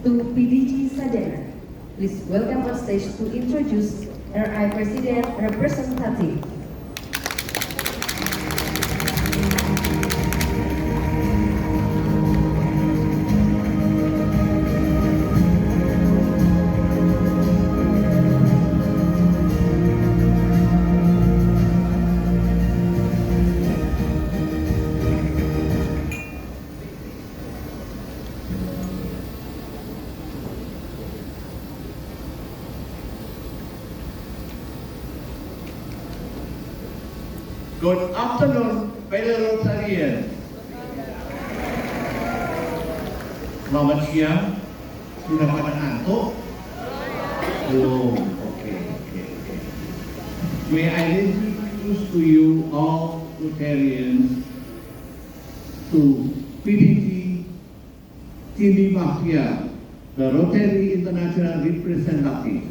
to PDG Sadana. Please welcome on stage to introduce RI President Representative. Good afternoon, fellow Rotarians. Selamat siang. Sudah pada ngantuk? Belum. Okay. May I introduce to you all Rotarians to PDG Cindy Mahia, the Rotary International Representative.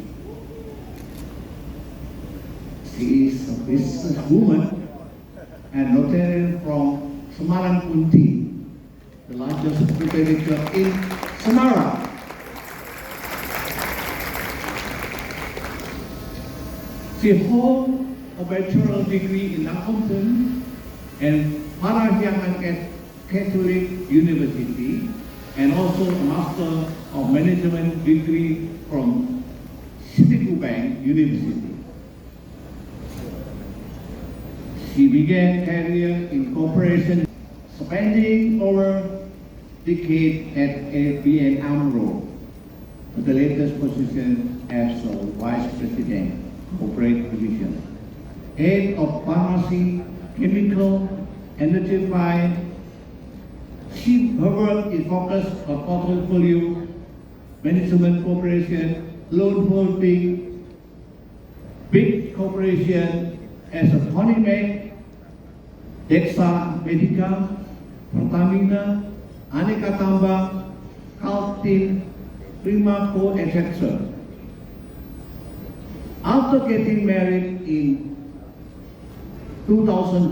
She is a businesswoman and Rotarian from Semarang Kunti, the largest Rotary club in Semarang. She holds a bachelor's degree in accounting and Parahyangan Catholic University, and also a Master of Management degree from Citibank University. She began career in corporation, spending over decade at ABN AMRO, with the latest position as Vice President, Corporate Division, Head of Pharmacy, Chemical, Energy. Her work is focused on portfolio management corporation, loan holding, big corporation as a Ponimac, Dexa Medica, Pertamina, Aneka Tambang, Kaltim, Primaco, etc. After getting married in 2004,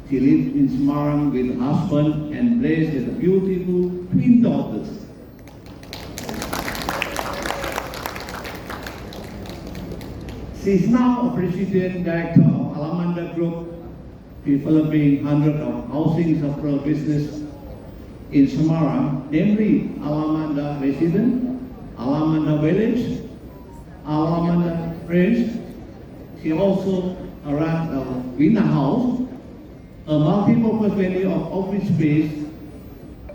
she lived in Semarang with her husband and raised a beautiful twin daughters. She is now a President Director of Alamanda Group, developing hundreds of housing software business in Semarang, namely Alamanda Residence, Alamanda Village, Alamanda Ranch. She also runs a Vina House, a multi-purpose venue of office space,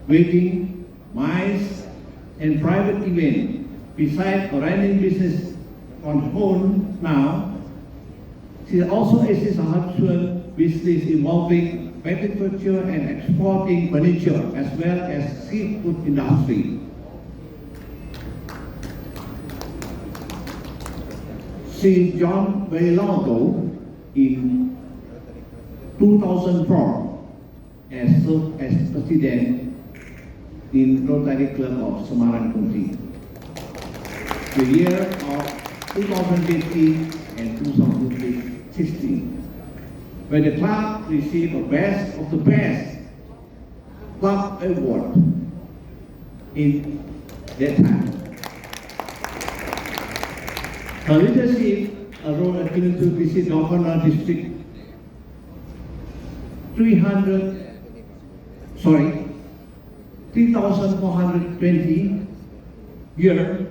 wedding, MICE, and private event. Besides running business on home now, she also assists her husband business involving manufacture and exporting furniture as well as seafood industry. She joined very long ago in 2004 as served as president in Rotary Club of Semarang Kunti. The year of 2015 and 2016, where the club received a Best of the Best Club Award in that time. Her leadership allowed her to visit Governor District 3,420 year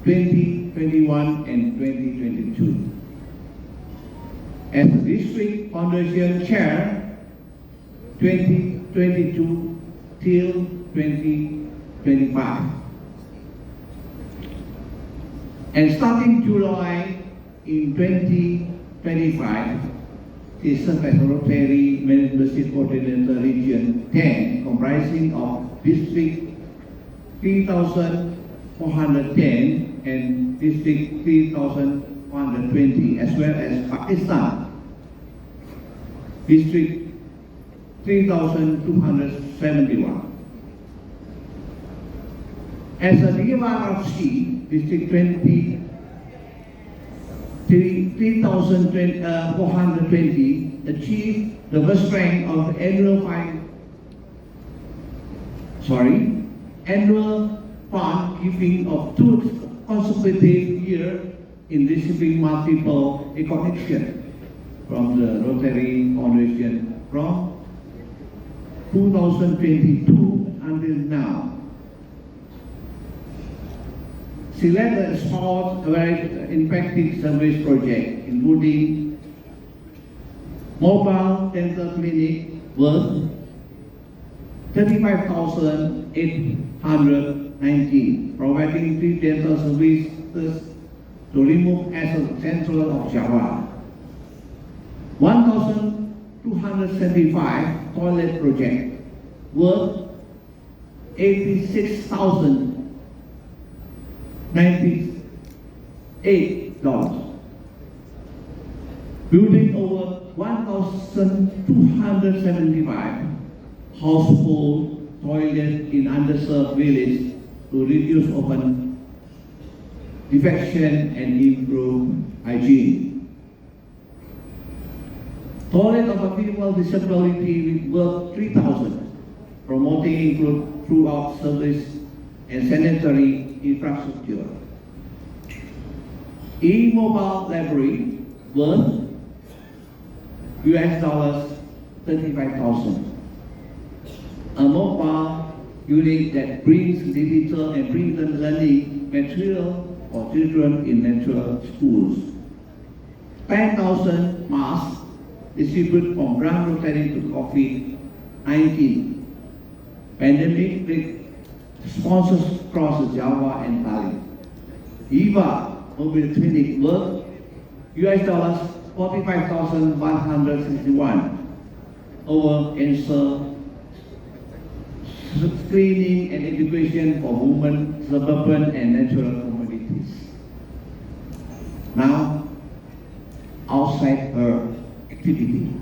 2021 and 2022. As the District Foundation Chair 2022 till 2025. And starting July in 2025, she served as Rotary Membership Coordinator Region 10, comprising of District 3,410 and District 3,120, as well as Pakistan, District 3,271. As a DMRFC, District 3,420 achieved the first rank of the annual annual fund giving of 2 consecutive years in receiving multiple recognition from the Rotary Foundation from 2022 until now. She led a small, very impactful service project, including mobile dental clinic worth 35,819, providing free dental services to remote as central of Java. 1,275 toilet project worth 86,098. Building over 1,275 household toilets in underserved villages to reduce open defecation and improve hygiene. Toilet of people with disability worth 3,000, promoting include throughout service and sanitary infrastructure. E-mobile library worth $35,000. A mobile unit that brings digital and printed learning material for children in natural schools. 10,000 masks distributed from Grand Rotary to COVID-19 pandemic sponsors across Java and Bali. EVA mobile clinic worth $45,161 over cancer screening and education for women, suburban and natural communities. Now, outside her activity,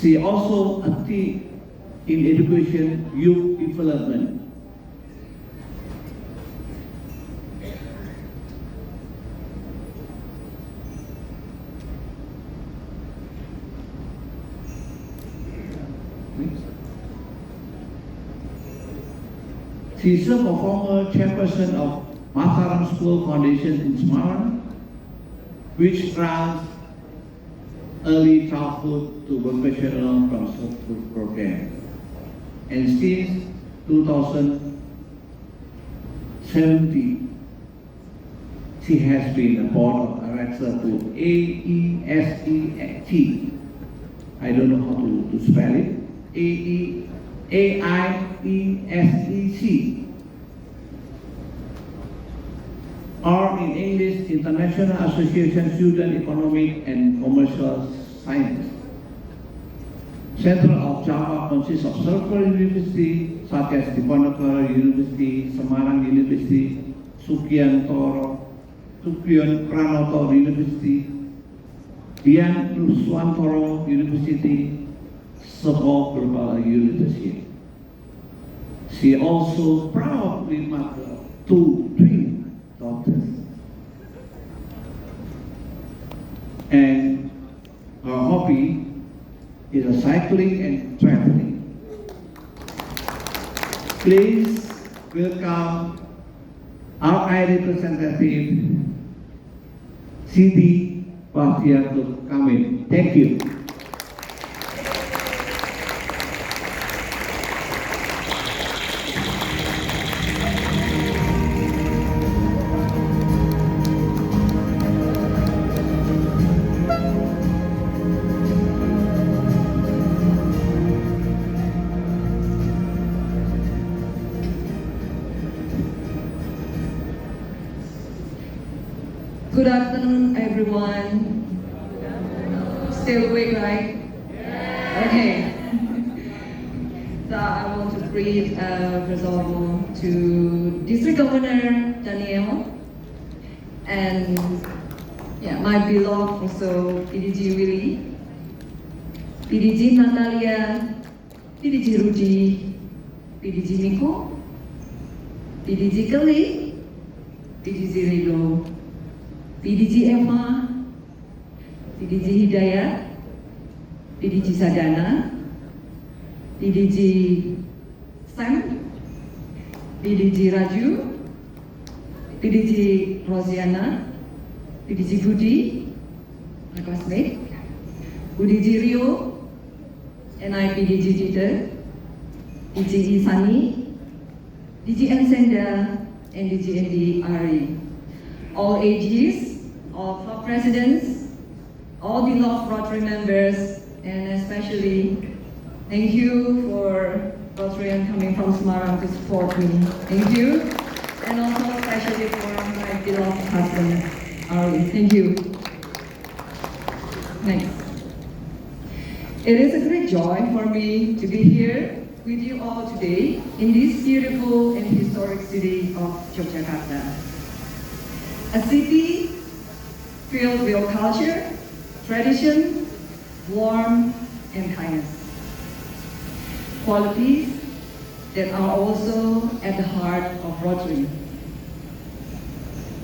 she also active in education, youth development. She is a former chairperson of Mataram School Foundation in Semarang, which runs early childhood to vocational school program. And since 2017, she has been a board of director to AIESEC. I don't know how to spell it. AIESEC, or in English, International Association Student Economic and Commercial Science. Central of Java consists of several universities such as Diponegoro University, Semarang University, Sukian Pranoto University, Dian Nuswantoro University, Soho Global University. She also proudly mother two twin daughters. And her hobby is cycling and traveling. Please welcome RI representative Siti Bahtiar to come in. Thank you. Good afternoon, everyone. Still awake, right? Okay. So I want to greet, first of all, to District Governor Daniel and my beloved also PDG Willy, PDG Natalia, PDG Rudy, PDG Miko, PDG Kelly, PDG Rido, PDG Eva, PDG Hidayat, PDG Sadana, PDG Sam, PDG Raju, PDG Rosiana, PDG Budi, my classmate, PDG Rio, and I PDG Jeter, DG Isani, DG Ensenda, and DG Endi Ari. All ages, all club presidents, all beloved Rotary members, and especially thank you for Rotarian coming from Semarang to support me. Thank you. And also especially for my beloved husband, Ari. Thank you. Next. It is a great joy for me to be here with you all today in this beautiful and historic city of Yogyakarta. A city filled with culture, tradition, warmth, and kindness. Qualities that are also at the heart of Rotary.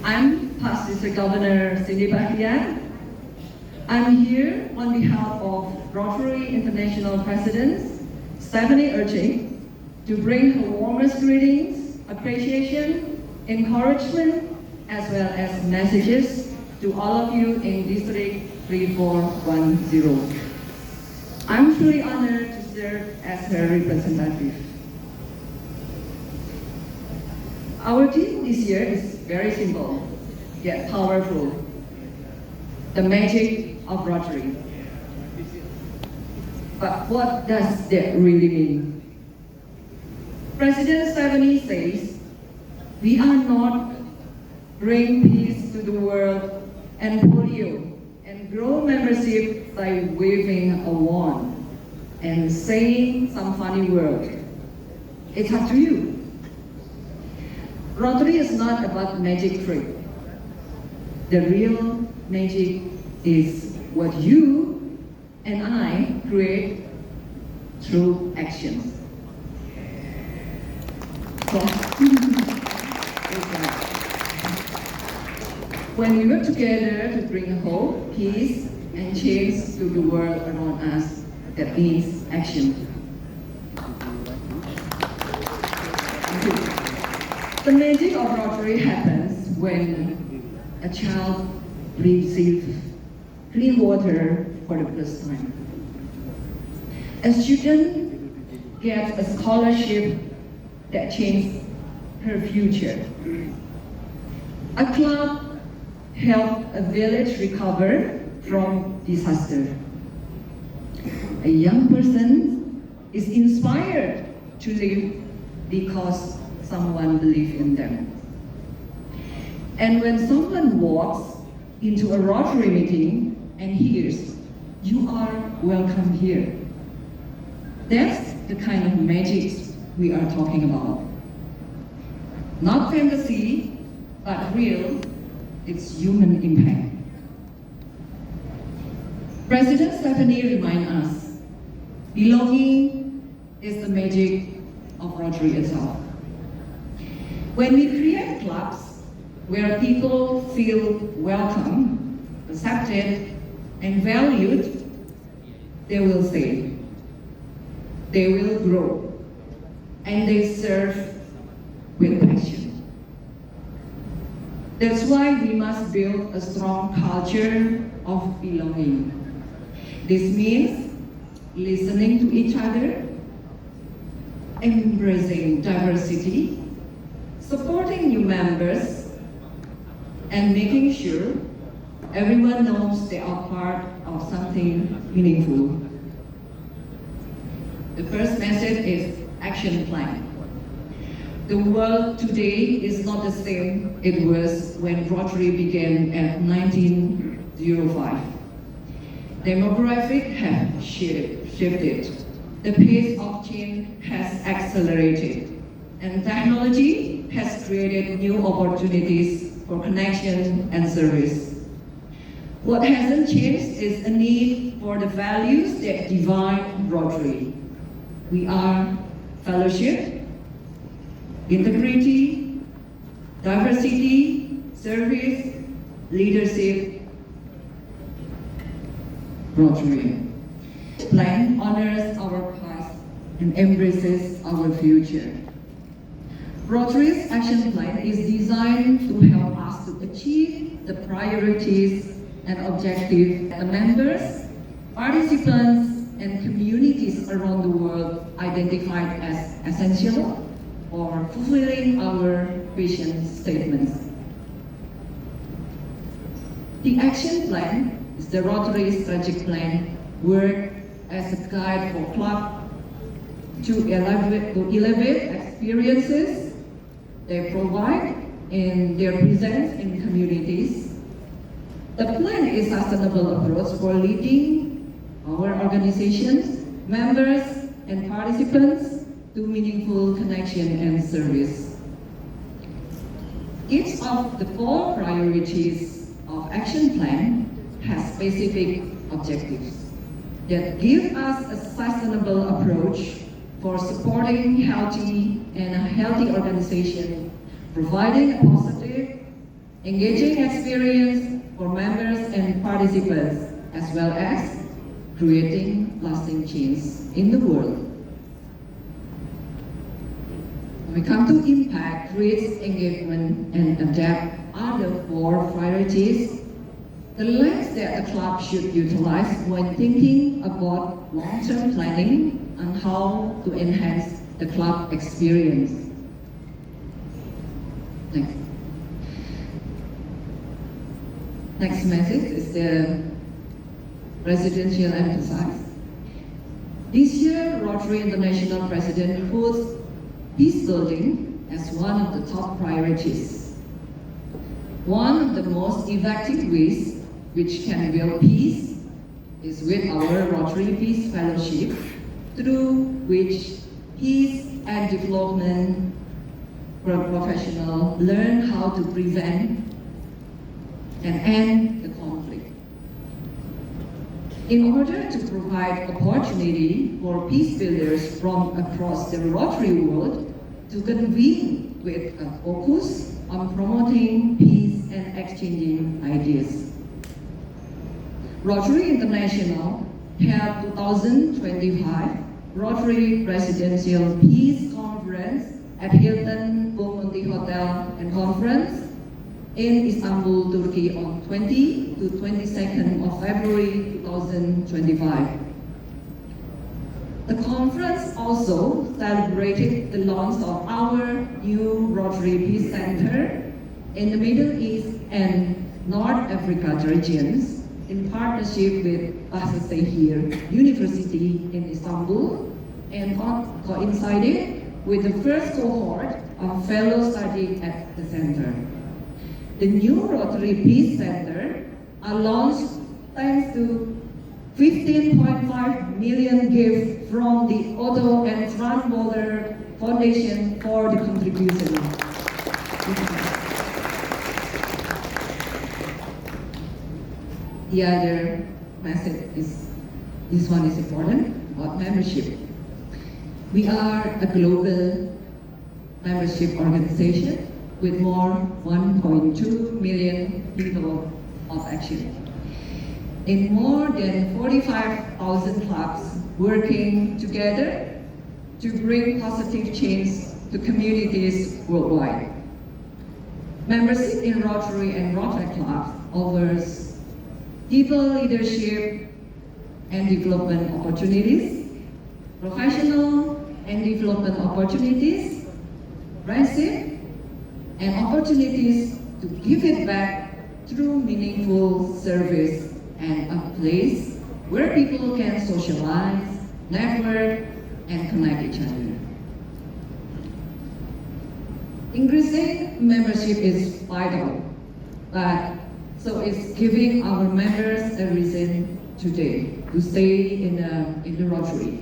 I'm past District Governor Cindy Bahtiar. I'm here on behalf of Rotary International President Stephanie Erching to bring her warmest greetings, appreciation, encouragement, as well as messages to all of you in District 3410. I'm truly honored to serve as her representative. Our theme this year is very simple, yet powerful. The magic of Rotary. But what does that really mean? President Stephanie says, we are not bring peace to the world and polio and grow membership by waving a wand and saying some funny word. It's up to you. Rotary is not about magic trick. The real magic is what you and I create through actions. So, when we work together to bring hope, peace, and change to the world around us, that means action. The magic of Rotary happens when a child receives clean water for the first time. A student gets a scholarship that changes her future. A club helps a village recover from disaster. A young person is inspired to live because someone believes in them. And when someone walks into a Rotary meeting and hears, "You are welcome here," that's the kind of magic we are talking about. Not fantasy, but real, it's human impact. President Stephanie reminds us, belonging is the magic of Rotary itself. When we create clubs where people feel welcome, accepted, and valued, they will stay, they will grow, and they serve with passion. That's why we must build a strong culture of belonging. This means listening to each other, embracing diversity, supporting new members, and making sure everyone knows they are part of something meaningful. The first message is action plan. The world today is not the same it was when Rotary began at 1905. Demographics have shifted. The pace of change has accelerated, and technology has created new opportunities for connection and service. What hasn't changed is a need for the values that define Rotary. We are fellowship, integrity, diversity, service, leadership, Rotary. Plan honors our past and embraces our future. Rotary's action plan is designed to help us to achieve the priorities and objectives that the members, participants, and communities around the world identified as essential for fulfilling our vision statements. The action plan is the Rotary strategic plan, work as a guide for club to elevate experiences they provide in their presence in communities. The plan is a sustainable approach for leading our organizations, members, and participants to meaningful connection and service. Each of the 4 priorities of action plan has specific objectives that give us a sustainable approach for supporting healthy organization, providing a positive, engaging experience for members and participants, as well as creating lasting change in the world. When we come to impact, create engagement, and adapt are the 4 priorities. The lens that the club should utilize when thinking about long-term planning and how to enhance the club experience. Next message is the presidential emphasis. This year, Rotary International President puts peace building as one of the top priorities. One of the most effective ways which can build peace is with our Rotary Peace Fellowship, through which peace and development professionals learn how to prevent and end the conflict. In order to provide opportunity for peace builders from across the Rotary world to convene with a focus on promoting peace and exchanging ideas. Rotary International held 2025 Rotary Presidential Peace Conference at Hilton Bomonti Hotel and Conference in Istanbul, Turkey on 20 to 22nd of February 2025. The conference also celebrated the launch of our new Rotary Peace Center in the Middle East and North Africa regions in partnership with Bahasa Sehir University in Istanbul and coincided with the first cohort of fellows studying at the center. The new Rotary Peace Center are launched thanks to 15.5 million gift from the Otto and Transborder Foundation for the contribution. The other message is, this one is important, about membership. We are a global membership organization with more 1.2 million people of action. In more than 45,000 clubs working together to bring positive change to communities worldwide. Membership in Rotary and Rotary clubs offers people leadership and development opportunities, professional and development opportunities, friendship, and opportunities to give it back through meaningful service and a place where people can socialize, network, and connect each other. Increasing membership is vital, but so is giving our members a reason today to stay in the Rotary.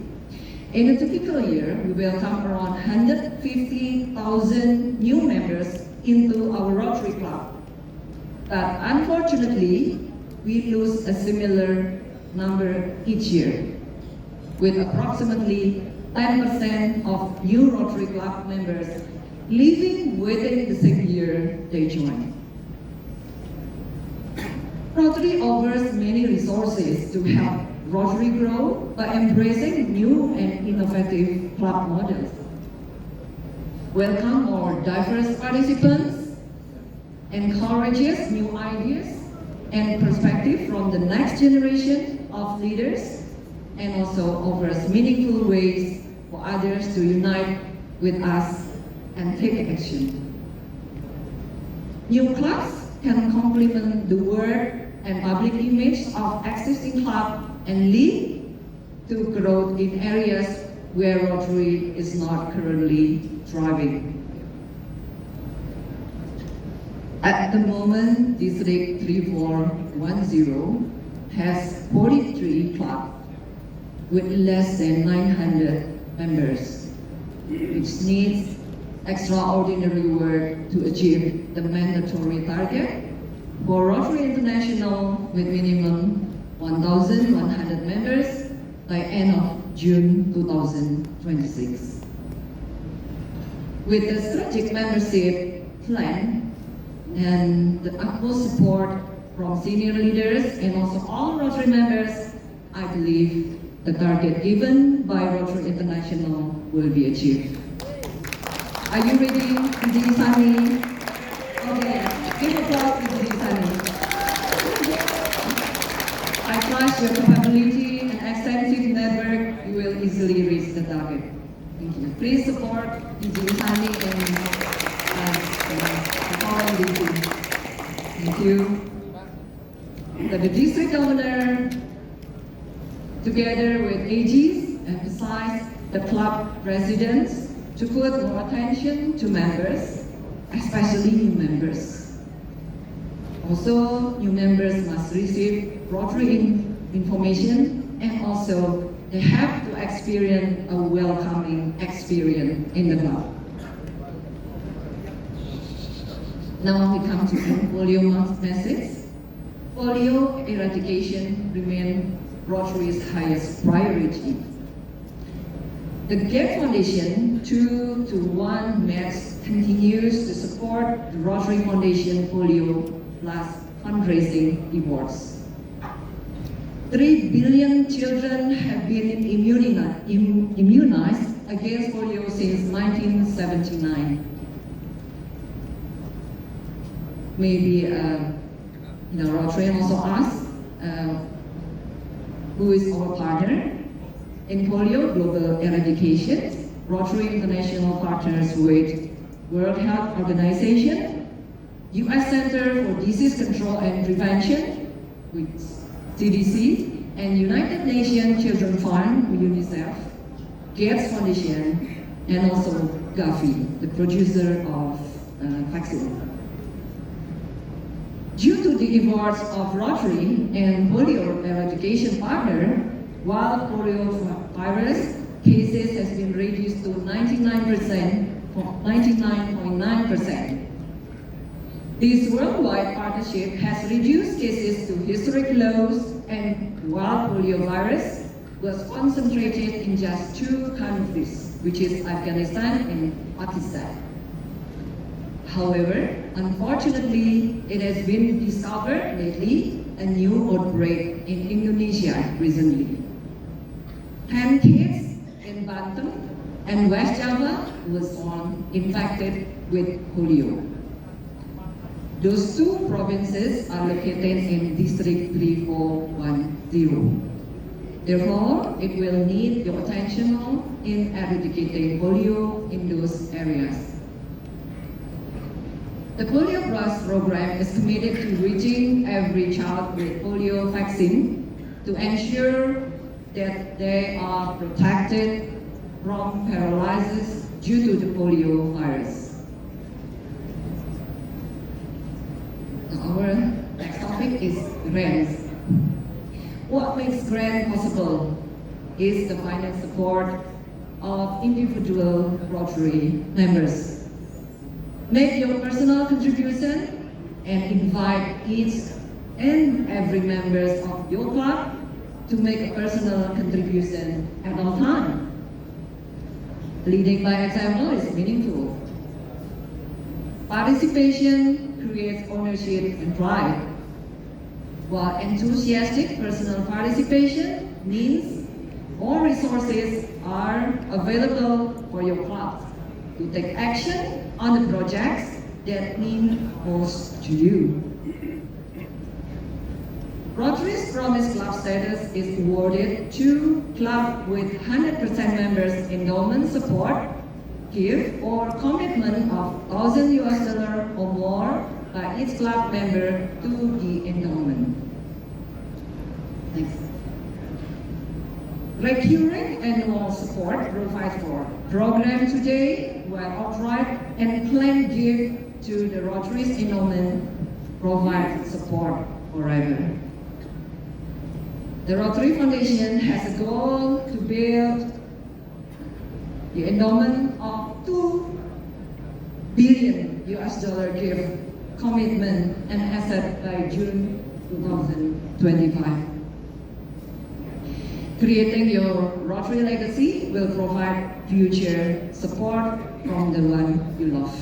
In a typical year, we welcome around 150,000 new members into our Rotary Club. But unfortunately, we lose a similar number each year, with approximately 10% of new Rotary Club members leaving within the same year they join. Rotary offers many resources to help Rotary grow by embracing new and innovative club models. welcome more diverse participants, encourages new ideas and perspective from the next generation of leaders, and also offers meaningful ways for others to unite with us and take action. New clubs can complement the work and public image of existing clubs and lead to growth in areas where Rotary is not currently thriving. At the moment, District 3410 has 43 clubs with less than 900 members, which needs extraordinary work to achieve the mandatory target for Rotary International with minimum 1,100 members by end of June 2026. With the strategic membership plan and the utmost support from senior leaders and also all Rotary members, I believe the target given by Rotary International will be achieved. Are you ready, Ibu Sani? Okay, give applause to Ibu Sani. I trust your capability and extensive network, you will easily reach the target. Thank you. Please support Ibu Sani and the following meeting. Thank you. The district governor, together with AGs, emphasized the club residents to put more attention to members, especially new members. Also, new members must receive Rotary information, and also they have to experience a welcoming experience in the club. Now we come to polio message. Polio eradication remains Rotary's highest priority. The GATE Foundation 2-to-1 match continues to support the Rotary Foundation Polio Plus fundraising efforts. 3 billion children have been immunized against polio since 1979. Maybe Rotary and also us, who is our partner in polio global eradication. Rotary International partners with World Health Organization, U.S. Center for Disease Control and Prevention, with CDC, and United Nations Children Fund, UNICEF, Gates Foundation, and also Gavi, the producer of vaccine. Due to the efforts of Rotary and polio eradication partner, while polio virus cases has been reduced to 99.9%. This worldwide partnership has reduced cases to historic lows, and while polio virus was concentrated in just 2 countries, which is Afghanistan and Pakistan. However, unfortunately, it has been discovered lately a new outbreak in Indonesia recently. 10 kids in Banten and West Java was found infected with polio. Those 2 provinces are located in District 3410. Therefore, it will need your attention in eradicating polio in those areas. The Polio Plus program is committed to reaching every child with polio vaccine to ensure that they are protected from paralysis due to the polio virus. Our next topic is grants. What makes grant possible is the financial support of individual Rotary members. Make your personal contribution and invite each and every members of your club to make a personal contribution at all time. Leading by example is meaningful. Participation creates ownership and pride, while enthusiastic personal participation means more resources are available for your club. to take action on the projects that mean most to you. Rotary's Promise Club status is awarded to clubs with 100% members endowment support, gift, or commitment of $1,000 or more by each club member to the endowment. Next. Recurring annual support provides for program today, where outright and planned gift to the Rotary's endowment provide support forever. The Rotary Foundation has a goal to build the endowment of $2 billion gift commitment and asset by June 2025. Creating your Rotary legacy will provide future support from the one you love.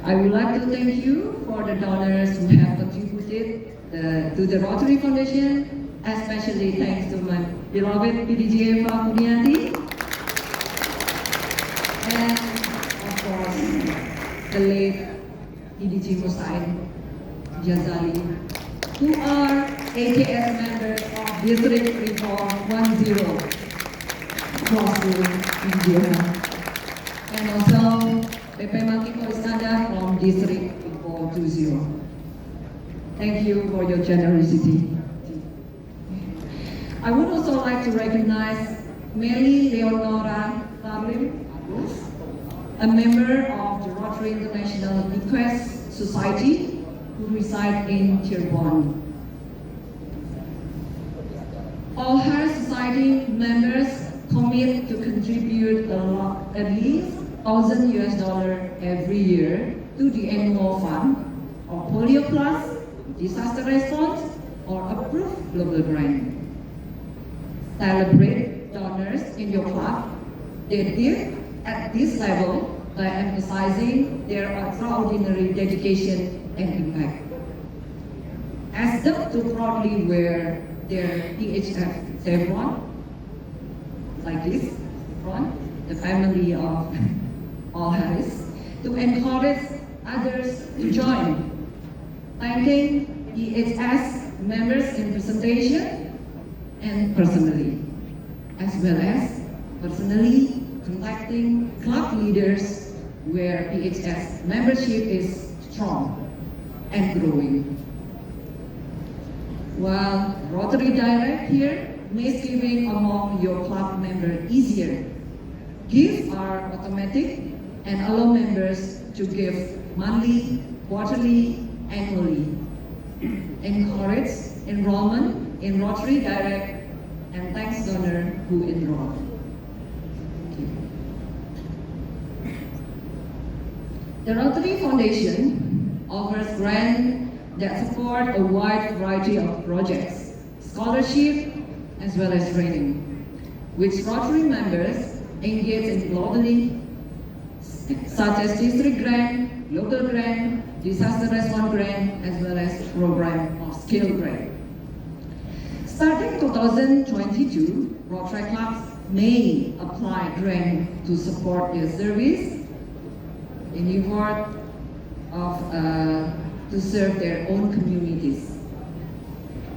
I would like to thank you for the donors who have contributed to the Rotary Foundation. Especially thanks to my beloved PDG Eva Kurniati, and of course the late PDG Musain Jazali, who are AKS members of District Reform 10 across India, and also Pepe Makiko Iskandar from District Reform 20. Thank you for your generosity. I would also like to recognize Meli Leonora Tarlim, a member of the Rotary International Bequest Society who reside in Cirebon. All her society members commit to contribute at least $1,000 every year to the annual fund of Polio Plus, disaster response, or approved global grant. Celebrate donors in your club. They did at this level by emphasizing their extraordinary dedication and impact. Ask them to proudly wear their PHF chevron, like this, from the family of All Harris, to encourage others to join. Thanking EHS members in presentation and personally, as well as personally contacting club leaders where PHS membership is strong and growing. While Rotary Direct here makes giving among your club members easier, gifts are automatic and allow members to give monthly, quarterly, annually. Encourage enrollment in Rotary Direct and thanks donor who enrolled. The Rotary Foundation offers grants that support a wide variety of projects, scholarship, as well as training, which Rotary members engage in globally, such as district grant, local grant, disaster response grant, as well as program of skill grant. Starting 2022, Rotary clubs may apply grant to support their service in effort of to serve their own communities.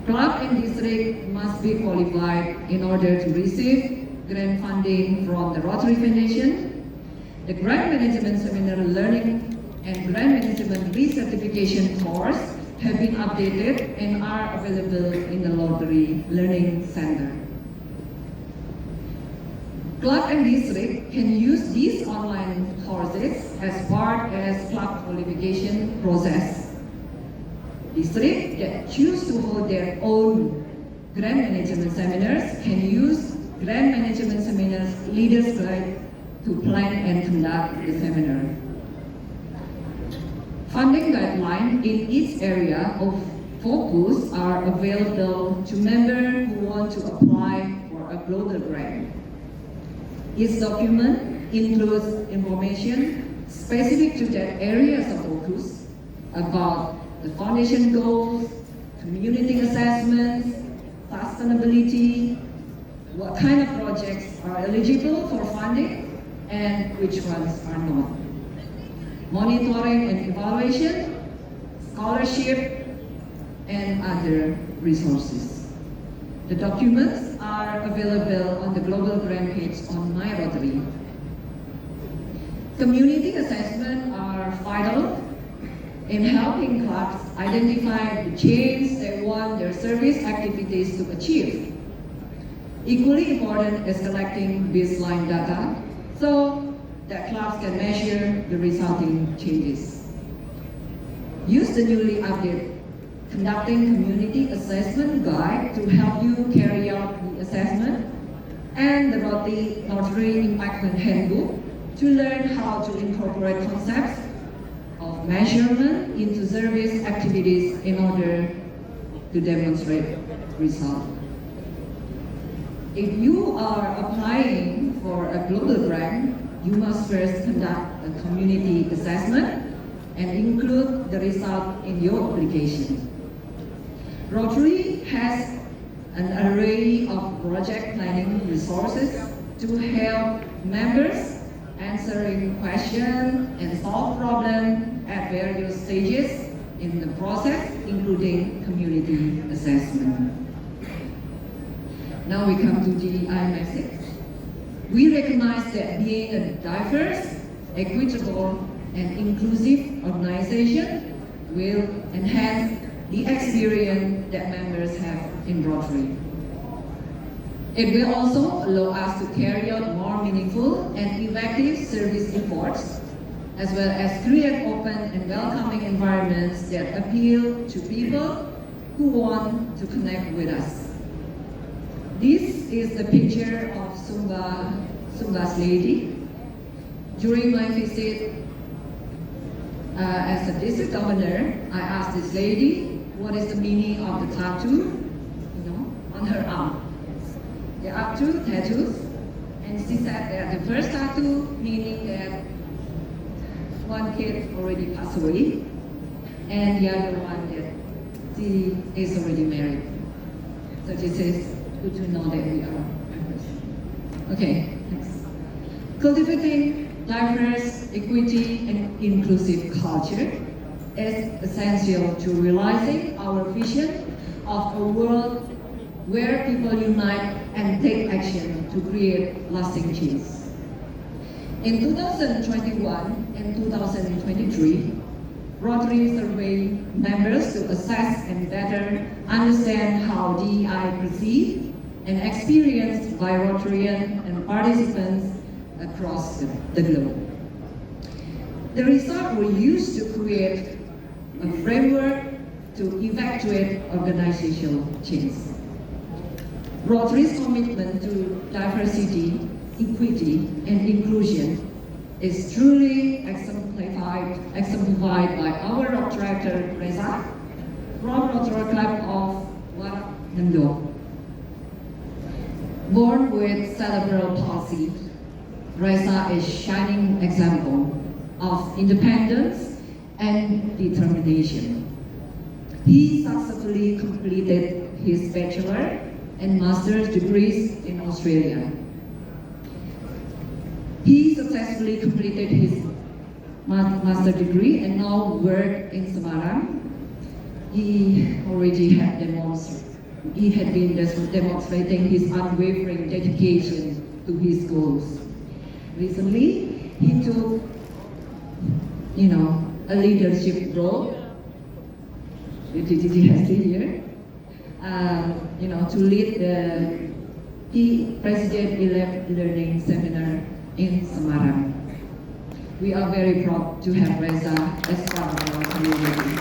Club and district must be qualified in order to receive grant funding from the Rotary Foundation. The Grant Management Seminar Learning and Grant Management Recertification course have been updated and are available in the Rotary Learning Center. Club and district can use these online courses as part of club qualification process. Districts that choose to hold their own grant management seminars can use Grant Management Seminars Leaders Guide to plan and conduct the seminar. Funding guidelines in each area of focus are available to members who want to apply for a global grant. Each document includes information specific to that areas of focus about the foundation goals, community assessments, sustainability, what kind of projects are eligible for funding, and which ones are not. Monitoring and evaluation, scholarship, and other resources. The documents are available on the Global Grant page on My Rotary. Community assessments are vital in helping clubs identify the change they want their service activities to achieve. Equally important is collecting baseline data so that clubs can measure the resulting changes. Use the newly updated Conducting Community Assessment Guide to help you carry out the assessment, and the Rotary Impact Handbook to learn how to incorporate concepts of measurement into service activities in order to demonstrate results. If you are applying for a global grant, you must first conduct a community assessment and include the result in your application. Rotary has an array of project planning resources to help members answering questions and solve problems at various stages in the process, including community assessment. Now we come to DEI message. We recognize that being a diverse, equitable, and inclusive organization will enhance the experience that members have in Rotary. It will also allow us to carry out more meaningful and effective service efforts, as well as create open and welcoming environments that appeal to people who want to connect with us. This is the picture of Sumba's lady. During my visit as a district governor, I asked this lady what is the meaning of the tattoo, on her arm. There are two tattoos, and she said that the first tattoo meaning that one kid already passed away, and the other one that she is already married. So she says, good to know that we are members. Okay, next. Cultivating diverse, equity, and inclusive culture is essential to realizing our vision of a world where people unite and take action to create lasting change. In 2021 and 2023, Rotary surveyed members to assess and better understand how DEI perceived and experienced by Rotarians and participants across the globe. The results were used to create a framework to effectuate organizational change. Rotary's commitment to diversity, equity, and inclusion is truly exemplified by our road director, Reza, from Rotary Club of Waranendo. Born with cerebral palsy, Reza is a shining example of independence and determination. He successfully completed his bachelor and master's degrees in Australia. He successfully completed his master's degree and now works in Semarang. He had been demonstrating his unwavering dedication to his goals. Recently, he took, a leadership role with DGHC here, to lead the President-elect Learning Seminar in Semarang. We are very proud to have Reza as part of our community.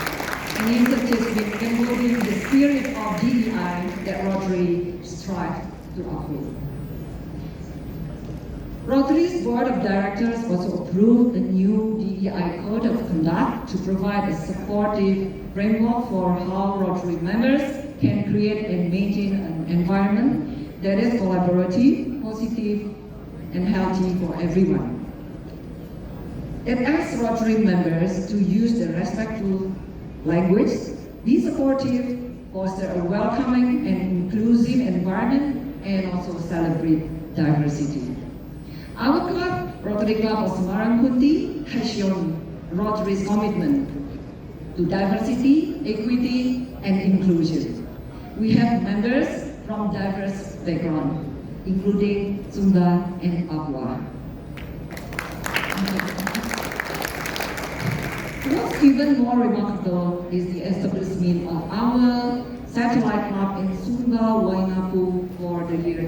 And he has been embodying the spirit of DEI that Rotary strives to uphold. Rotary's Board of Directors also approved a new DEI Code of Conduct to provide a supportive framework for how Rotary members can create and maintain an environment that is collaborative, positive, and healthy for everyone. It asks Rotary members to use the respectful language, be supportive, foster a welcoming and inclusive environment, and also celebrate diversity. Our club Rotary Club of Semarang Kunti has shown Rotary's commitment to diversity, equity, and inclusion. We have members from diverse backgrounds, including Sunda and Papua. What's even more remarkable is the establishment of our satellite club in Sumba, Waingapu for the year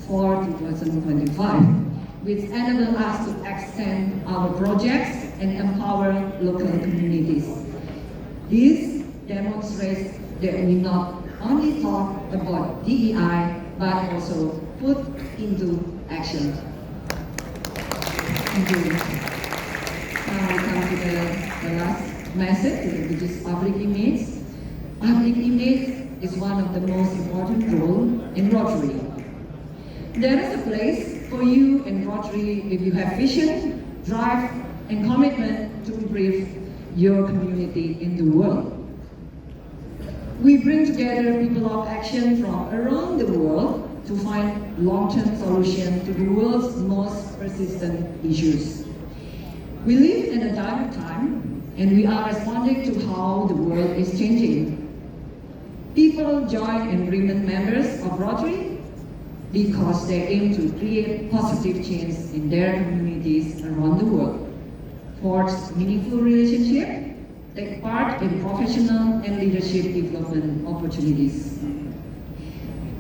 2024-2025, which enables us to extend our projects and empower local communities. This demonstrates that we not only talk about DEI, but also put into action. Thank you. Now we come to the last message, which is public image. Public image is one of the most important roles in Rotary. There is a place for you in Rotary if you have vision, drive, and commitment to improve your community in the world. We bring together people of action from around the world to find long-term solutions to the world's most persistent issues. We live in a dynamic time, and we are responding to how the world is changing. People join and remain members of Rotary because they aim to create positive change in their communities around the world, forge meaningful relationships, take part in professional and leadership development opportunities.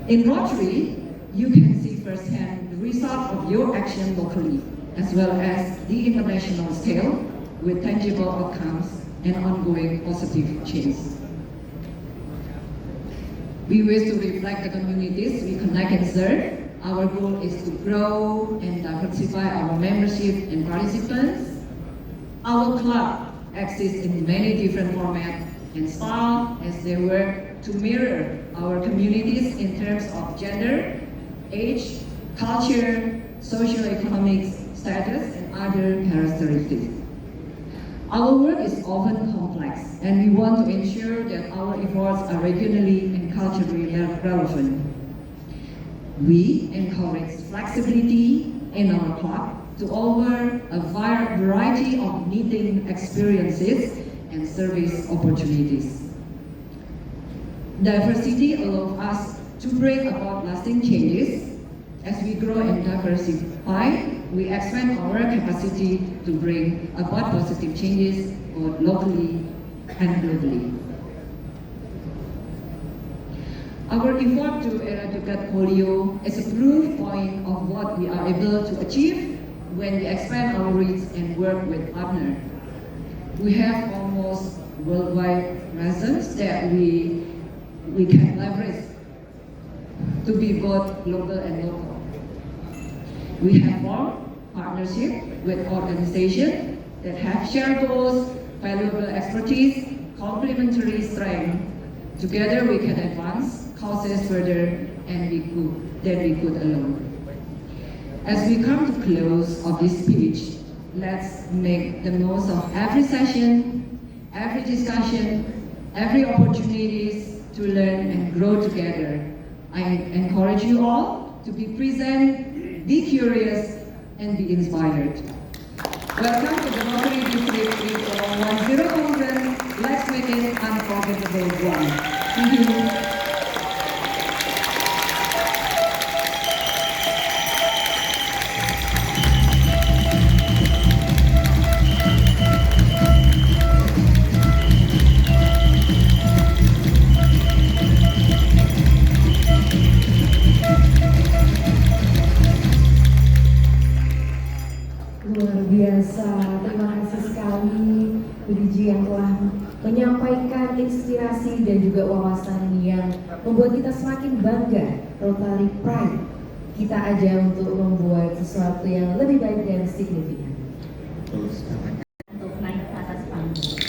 In Rotary, you can see firsthand the result of your action locally, as well as the international scale, with tangible outcomes and ongoing positive change. We wish to reflect the communities we connect and serve. Our goal is to grow and diversify our membership and participants. Our club exists in many different formats and styles as they work to mirror our communities in terms of gender, age, culture, socio-economic status, and other characteristics. Our work is often complex, and we want to ensure that our efforts are regionally and culturally relevant. We encourage flexibility in our club to offer a variety of meeting experiences and service opportunities. Diversity allows us to bring about lasting changes. As we grow and diversify, we expand our capacity to bring about positive changes both locally and globally. Our effort to eradicate polio is a proof point of what we are able to achieve when we expand our reach and work with partners. We have almost worldwide presence that we can leverage to be both global and local. We have formed partnerships with organizations that have shared goals, valuable expertise, complementary strengths. Together we can advance causes further than we could alone. As we come to close of this speech, let's make the most of every session, every discussion, every opportunities to learn and grow together. I encourage you all to be present, be curious, and be inspired. Welcome to the Rotary District 3410 Conference. Let's make it unforgettable one. Thank you. Luar biasa, terima kasih sekali Bu Diji yang telah menyampaikan inspirasi dan juga wawasan yang membuat kita semakin bangga. Rotary Pride kita aja untuk membuat sesuatu yang lebih baik dan signifikan. Untuk naik ke atas panggung.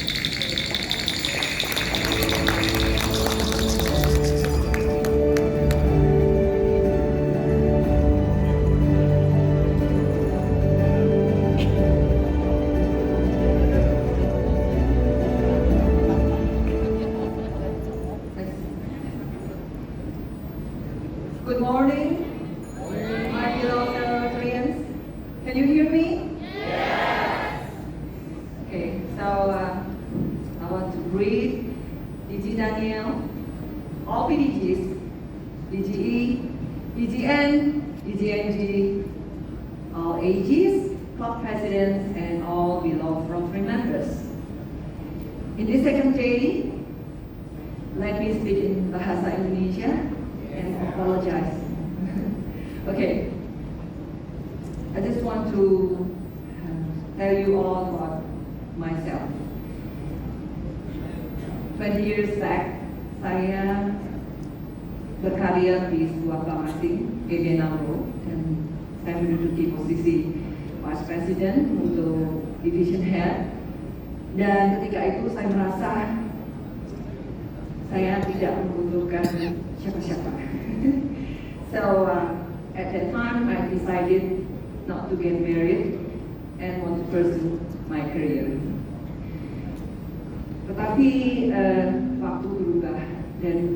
Good morning, my fellow Rotarians. Daniel, all PDGs, DGE, DGN, DGNG, all AGs, club presidents, and all below frontline members. In this second day, let me speak in Bahasa Indonesia and apologize. Okay, I just want to tell you all about myself. 20 years back, saya berkarya di sebuah bank asing, GB Namro, dan saya menduduki posisi Vice President untuk Division Head. Dan ketika itu saya merasa saya tidak membutuhkan siapa-siapa. So at that time I decided not to get married and want to pursue my career. Tetapi waktu berubah dan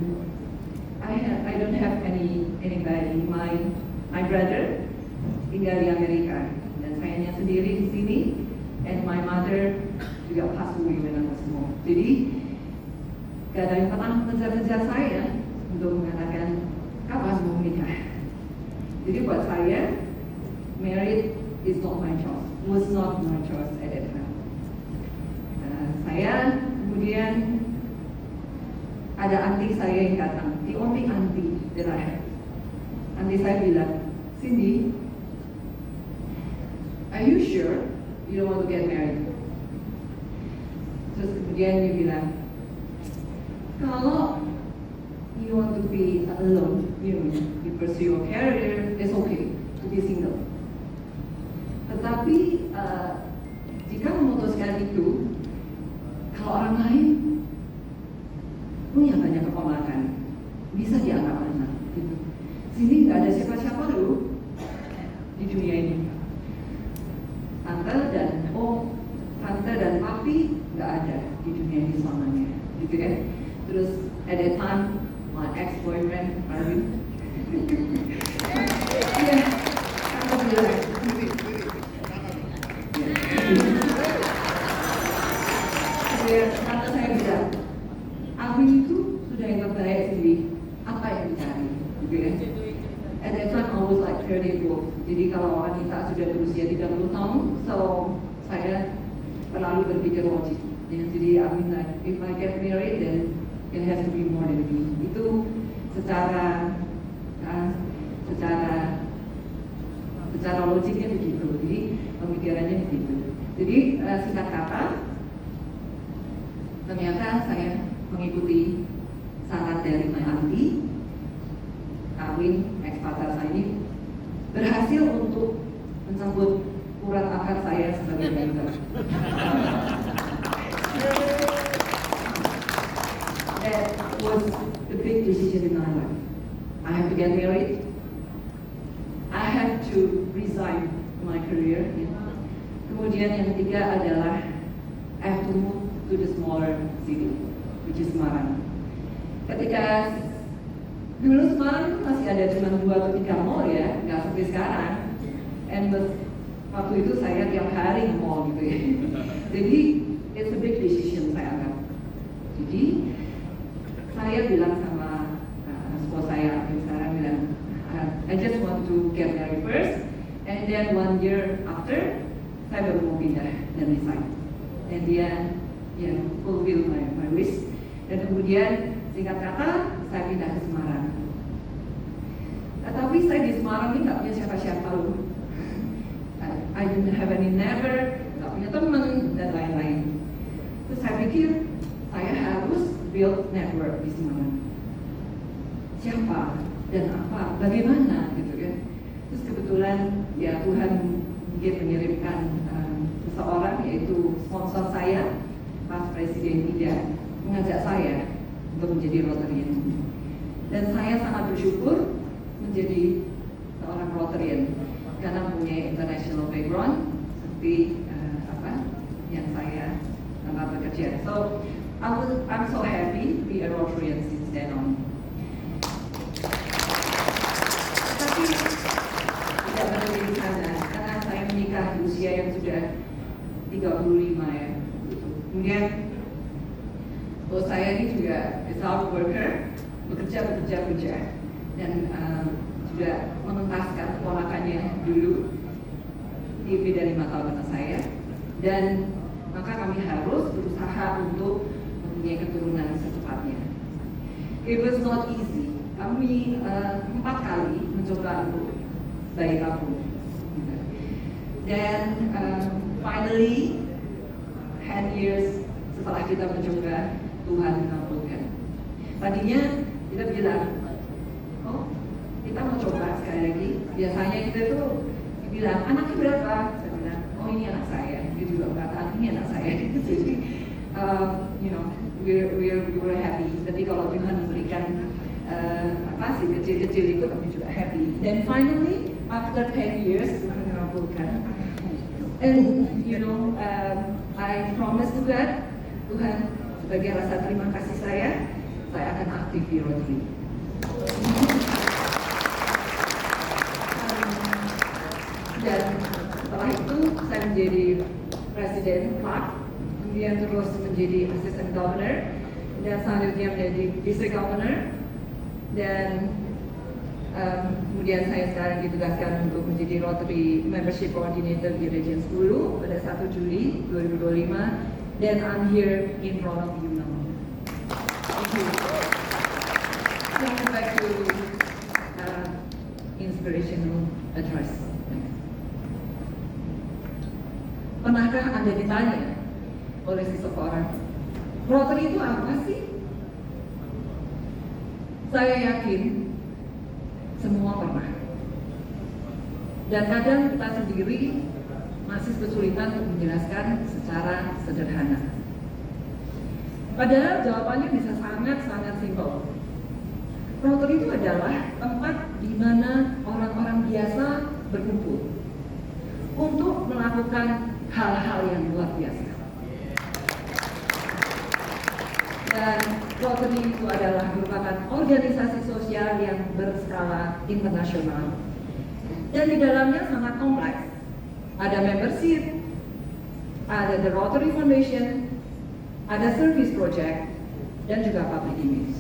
I don't have anybody. My brother tinggal di Amerika dan sayanya sendiri di sini, and my mother juga passed away when I was small. Jadi gak ada yang pernah mengejar-ngejar saya untuk mengatakan kapan mau menikah. Jadi buat saya, married is not my choice, was not my choice at that time. Saya kemudian ada auntie saya yang datang, the only auntie that I have. Auntie saya bilang, Cindy, are you sure you don't want to get married? Terus kemudian dia bilang, kalau you want to be alone, you pursue your career, it's okay to be single. Tetapi jika memutuskan itu, kalau orang lain punya banyak keponakan, bisa dianggap anak. Gitu. Sini nggak ada siapa-siapa loh di dunia ini. Tante dan papi nggak ada di dunia ini selamanya, gitu kan? Terus at that time my ex-boyfriend Arvin, iya, tante bilang, tante saya bilang, Arvin itu sudah yang terbaik sendiri, apa yang dicari, gitu kan? At that time I was like 34, jadi kalau wanita sudah berusia 30 tahun, so saya terlalu berpikir logik. Jadi I mean like, if I get married then it has to be more than me. Itu secara logiknya begitu. Jadi pemikirannya begitu. Jadi singkat kata, ternyata saya mengikuti saran dari my auntie, Arwin, ex-pacar saya ini berhasil untuk mencabut urat akar saya sebagai member. That was the big decision in my life. I have to get married. I have to resign my career. Kemudian yang ketiga adalah I have to move to the smaller city, which is Semarang. Ketika dulu Semarang masih ada cuma 2 atau 3 mall ya, nggak seperti sekarang. And waktu itu saya tiap hari nge-mall gitu ya. Jadi it's a big decision saya anggap. Jadi saya bilang sama bos saya sekarang bilang, I just want to get married first, and then 1 year after saya baru mau pindah dan resign. Dan dia fulfill my wish. Dan kemudian singkat kata saya pindah ke Semarang. Tapi saya di Semarang ini nggak punya siapa-siapa loh. I didn't have any neighbor, nggak punya teman dan lain-lain. Terus saya pikir saya harus build network di Semarang. Siapa dan apa, bagaimana gitu kan? Terus kebetulan ya Tuhan mungkin mengirimkan seseorang yaitu sponsor saya, Mas Presiden Ida, mengajak saya untuk menjadi Rotarian. Dan saya sangat bersyukur menjadi seorang Rotarian karena punya international background seperti yang saya tempat bekerja. So I'm so happy to be a Rotarian since then on. Tapi tidak berhenti di sana karena saya menikah di usia yang sudah 35 ya. Kemudian Bos saya ini juga is hard worker, bekerja, dan juga menuntaskan keponakannya dulu lebih dari 5 tahun atas saya, dan maka kami harus berusaha untuk mempunyai keturunan secepatnya. It was not easy. Kami 4 kali mencoba untuk bayi tabung. Dan finally 10 years setelah kita mencoba, Tuhan mengabulkan. Tadinya kita bilang, oh kita mau coba sekali lagi. Biasanya kita tuh bilang, anaknya berapa? Saya bilang, oh ini anak saya. Dia juga berkata, ini anak saya. Jadi, you know, we were happy. Tapi kalau Tuhan memberikan si kecil-kecil itu, kami juga happy. Dan finally, after 10 years, Tuhan mengabulkan. And you know, I promise to God, Tuhan, sebagai rasa terima kasih saya akan aktif di Rotary. Dan setelah itu saya menjadi presiden Clark, kemudian terus menjadi assistant governor, dan selanjutnya menjadi district governor, dan kemudian saya sekarang ditugaskan untuk menjadi Rotary Membership Coordinator di Region 10 pada 1 Juli 2025, dan I'm here in front of you now. Thank you. Now back to inspirational address. Pernahkah Anda ditanya oleh seseorang, Rotary itu apa sih? Saya yakin semua pernah. Dan kadang kita sendiri masih kesulitan untuk menjelaskan secara sederhana. Padahal jawabannya bisa sangat-sangat simpel. Rotary itu adalah tempat di mana orang-orang biasa berkumpul untuk melakukan hal-hal yang luar biasa. Dan Rotary itu adalah merupakan organisasi sosial yang berskala internasional. Dan di dalamnya sangat kompleks. Ada membership, ada the Rotary Foundation, ada service project, dan juga public image.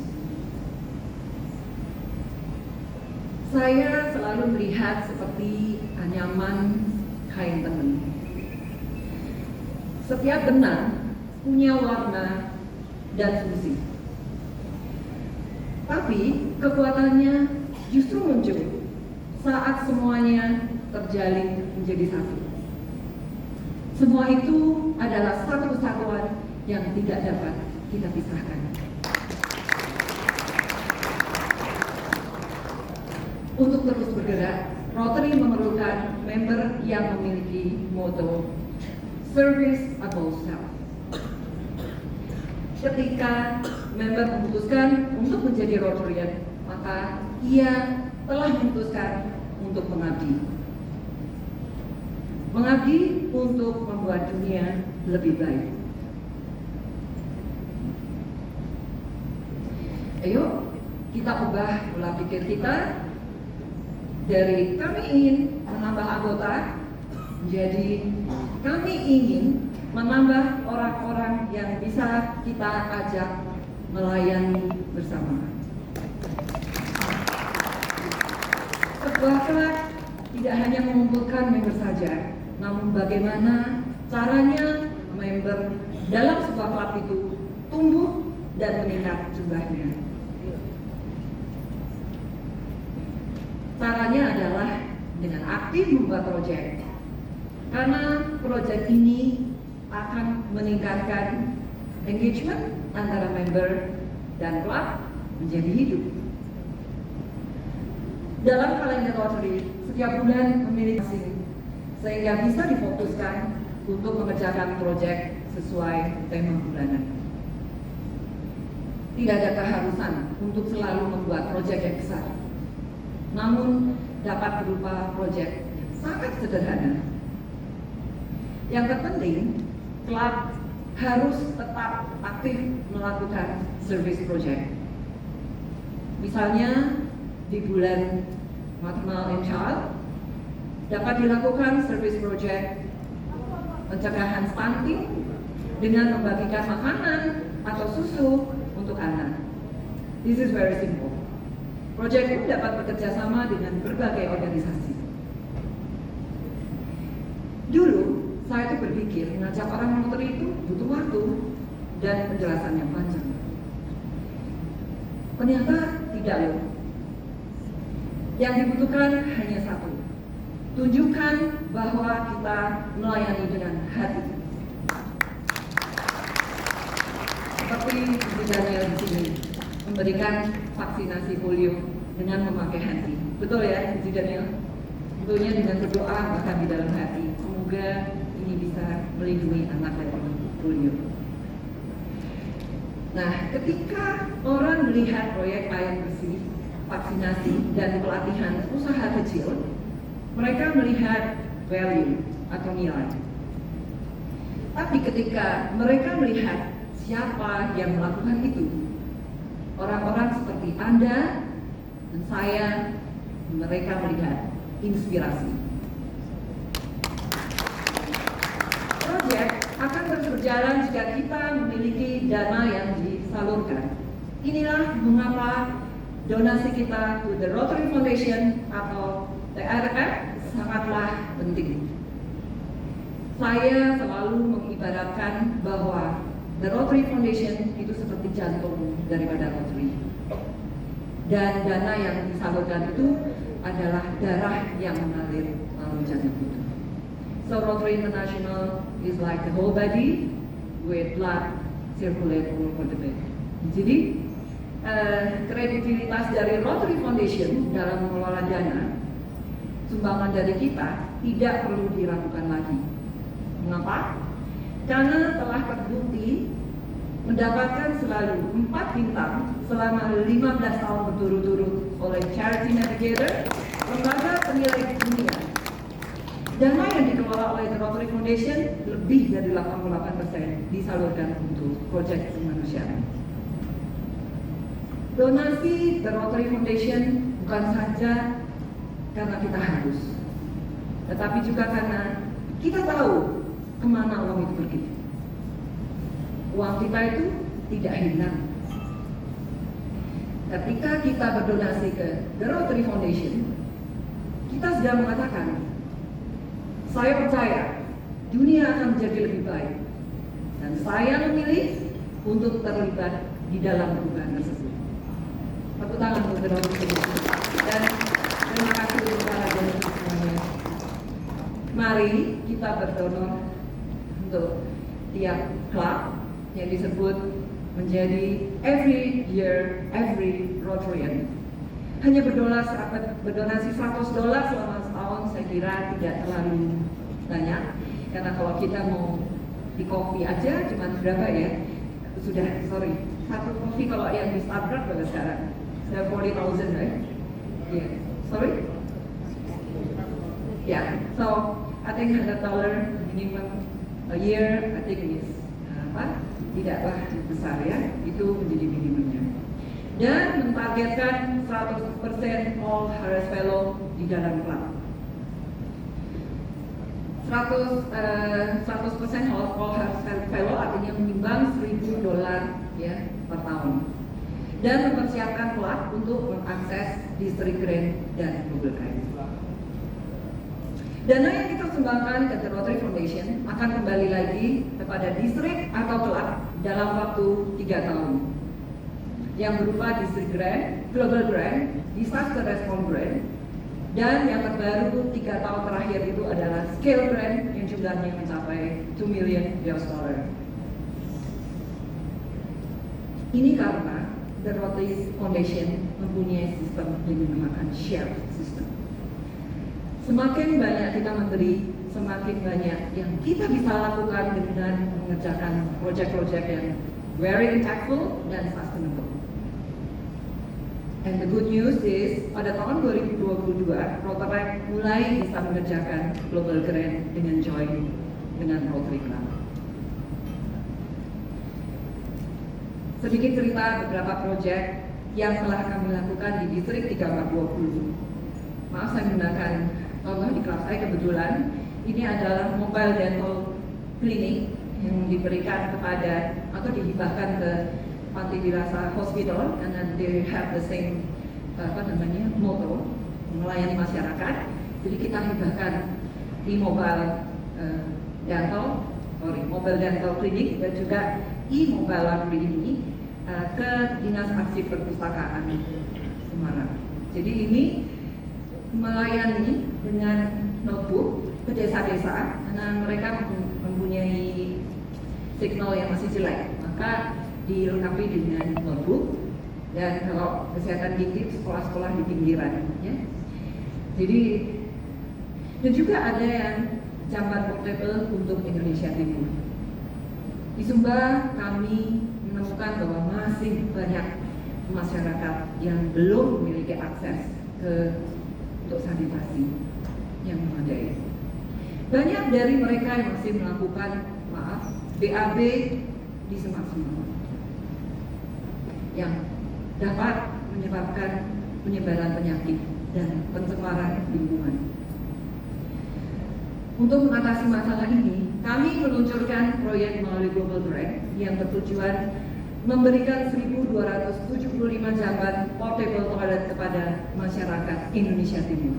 Saya selalu melihat seperti anyaman kain tenun. Setiap benang punya warna dan fungsi. Tapi kekuatannya justru muncul saat semuanya terjalin menjadi satu. Semua itu adalah satu kesatuan yang tidak dapat kita pisahkan. Untuk terus bergerak, Rotary memerlukan member yang memiliki motto Service Above Self. Ketika member memutuskan untuk menjadi Rotarian, maka ia telah memutuskan untuk mengabdi. Mengabdi untuk membuat dunia lebih baik. Ayo, kita ubah pola pikir kita dari kami ingin menambah anggota menjadi kami ingin menambah orang-orang yang bisa kita ajak melayani bersama. Sebuah klub tidak hanya mengumpulkan member saja, namun bagaimana caranya member dalam sebuah klub itu tumbuh dan meningkat jumlahnya. Caranya adalah dengan aktif membuat proyek, karena proyek ini akan meningkatkan engagement antara member dan klub menjadi hidup. Dalam kalender Rotary, setiap bulan memiliki masing, sehingga bisa difokuskan untuk mengerjakan proyek sesuai tema bulanan. Tidak ada keharusan untuk selalu membuat proyek yang besar, namun dapat berupa proyek yang sangat sederhana. Yang terpenting, klub harus tetap aktif melakukan service project. Misalnya di bulan Maternal and Child dapat dilakukan service project pencegahan stunting dengan membagikan makanan atau susu untuk anak. This is very simple. Project pun dapat bekerja sama dengan berbagai organisasi. Dulu, saya tuh berpikir mengajak orang Rotary itu butuh waktu dan penjelasan yang panjang. Ternyata tidak loh. Yang dibutuhkan hanya satu. Tunjukkan bahwa kita melayani dengan hati. Seperti Daniel di sini, memberikan vaksinasi polio dengan memakai hati. Betul ya, Daniel? Tentunya dengan berdoa bahkan di dalam hati. Semoga ini bisa melindungi anak dari polio. Nah, ketika orang melihat proyek air bersih, vaksinasi, dan pelatihan usaha kecil, mereka melihat value atau nilai. Tapi ketika mereka melihat siapa yang melakukan itu, orang-orang seperti Anda dan saya, mereka melihat inspirasi. Proyek akan terus berjalan jika kita memiliki dana yang disalurkan. Inilah mengapa donasi kita to the Rotary Foundation atau TRF sangatlah penting. Saya selalu mengibaratkan bahwa the Rotary Foundation itu seperti jantung daripada Rotary. Dan dana yang disalurkan itu adalah darah yang mengalir melalui jantung itu. So Rotary International is like the whole body with blood circulate all over the body. Jadi kredibilitas dari Rotary Foundation dalam mengelola dana sumbangan dari kita tidak perlu diragukan lagi. Mengapa? Karena telah terbukti mendapatkan selalu 4 bintang selama 15 tahun berturut-turut oleh Charity Navigator, lembaga penilai dunia. Dana yang dikelola oleh The Rotary Foundation lebih dari 88% disalurkan untuk proyek kemanusiaan. Donasi The Rotary Foundation bukan saja karena kita harus, tetapi juga karena kita tahu kemana uang itu pergi. Uang kita itu tidak hilang. Ketika kita berdonasi ke The Rotary Foundation, kita sedang mengatakan, saya percaya dunia akan menjadi lebih baik, dan saya memilih untuk terlibat di dalam perubahan tersebut. Tepuk tangan untuk The Rotary Foundation. Dan terima kasih kepada donor semuanya. Mari kita berdonor untuk tiap klub yang disebut menjadi every year, every Rotarian. Hanya berdonasi $100 selama setahun saya kira tidak terlalu banyak. Karena kalau kita mau di kopi aja cuma berapa ya? Sudah, satu kopi kalau yang di Starbucks berapa sekarang? Sudah 40,000 right? Yeah. Sorry? Yeah. So I think $100 minimum a year, I think is tidaklah besar ya, itu menjadi minimumnya. Dan mentargetkan 100% All Harris Fellow di dalam klub. 100% All Harris Fellow artinya menyumbang $1.000 ya per tahun. Dan mempersiapkan klub untuk mengakses district grant dan global grant. Dana yang kita sumbangkan ke The Rotary Foundation akan kembali lagi kepada distrik atau klub dalam waktu 3 tahun. Yang berupa district grant, global grant, disaster response grant, dan yang terbaru 3 tahun terakhir itu adalah scale grant yang jumlahnya mencapai $2 million. Ini karena The Rotary Foundation mempunyai sistem yang dinamakan shared system. Semakin banyak kita memberi, semakin banyak yang kita bisa lakukan dengan mengerjakan proyek-proyek yang very impactful dan sustainable. And the good news is, pada tahun 2022, Rotaract mulai bisa mengerjakan global grant dengan join dengan Rotary Club. Sedikit cerita beberapa proyek yang telah kami lakukan di distrik 3420. Maaf saya menggunakan contoh di kelas saya kebetulan ini adalah mobile dental clinic yang diberikan kepada atau dihibahkan ke Panti Wirasa Hospital, and then they have the same motto, melayani masyarakat. Jadi kita hibahkan e-mobile mobile dental clinic dan juga e-mobile laundry ini ke Dinas Arsip Perpustakaan Semarang. Jadi ini melayani dengan notebook ke desa-desa karena mereka mempunyai signal yang masih jelek, maka dilengkapi dengan notebook. Dan kalau kesehatan gigi sekolah-sekolah di pinggiran, ya. Jadi dan juga ada yang jamban portable untuk Indonesia Timur. Di Sumba kami menemukan bahwa masih banyak masyarakat yang belum memiliki akses untuk sanitasi yang memadai. Banyak dari mereka yang masih melakukan BAB di semak-semak yang dapat menyebabkan penyebaran penyakit dan pencemaran lingkungan. Untuk mengatasi masalah ini, kami meluncurkan proyek melalui Global Grant yang bertujuan memberikan 1.275 jamban portable toilet kepada masyarakat Indonesia Timur.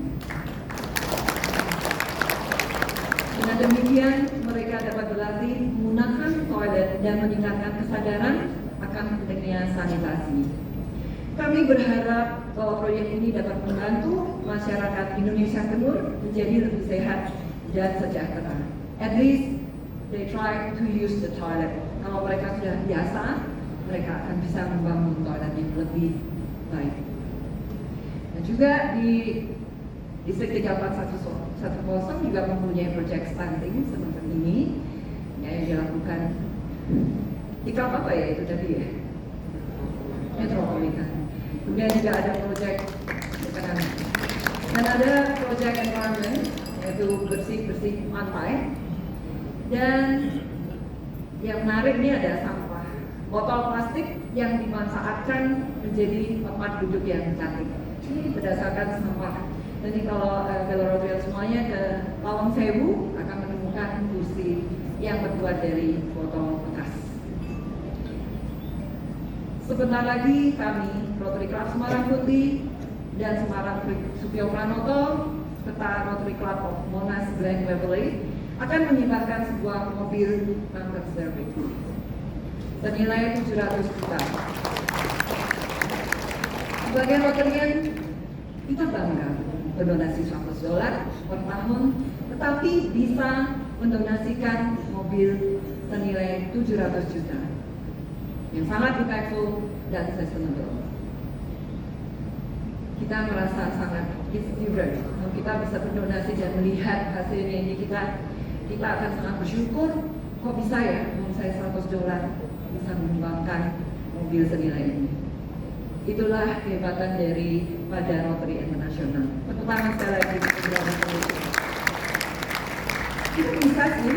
Dengan demikian, mereka dapat berlatih menggunakan toilet dan meningkatkan kesadaran akan pentingnya sanitasi. Kami berharap bahwa proyek ini dapat membantu masyarakat Indonesia Timur menjadi lebih sehat dan sejahtera. At least they try to use the toilet. Kalau mereka sudah biasa, mereka akan bisa membangun toilet yang lebih baik. Dan juga di Distrik 3410 juga mempunyai proyek stunting semacam ini yang dilakukan di apa ya itu tadi ya? Metropolitan. Kemudian juga ada proyek ekonomi dan ada proyek environment yaitu bersih pantai. Dan yang menarik ini ada sampah botol plastik yang dimanfaatkan menjadi tempat duduk yang cantik. Ini berdasarkan sampah. Jadi kalau Velorotrial semuanya ke Lawang Sewu akan menemukan kursi yang terbuat dari botol bekas. Sebentar lagi kami, Rotary Club Semarang Putih dan Semarang Supio Pranoto, serta Rotary Club of Monas Glen Waverley akan menyibahkan sebuah mobil angkut service senilai 700 juta. Sebagai Rotarian, kita bangga berdonasi $100 per tahun, tetapi bisa mendonasikan mobil senilai 700 juta. Yang sangat impactful dan sustainable. Kita merasa sangat privilege kalau kita bisa berdonasi dan melihat hasilnya ini, kita akan sangat bersyukur. Kok bisa ya, kalau saya $100 bisa menyumbangkan mobil senilai ini. Itulah kehebatan dari pada Rotary International. Tepuk tangan sekali lagi. Kita bisa sih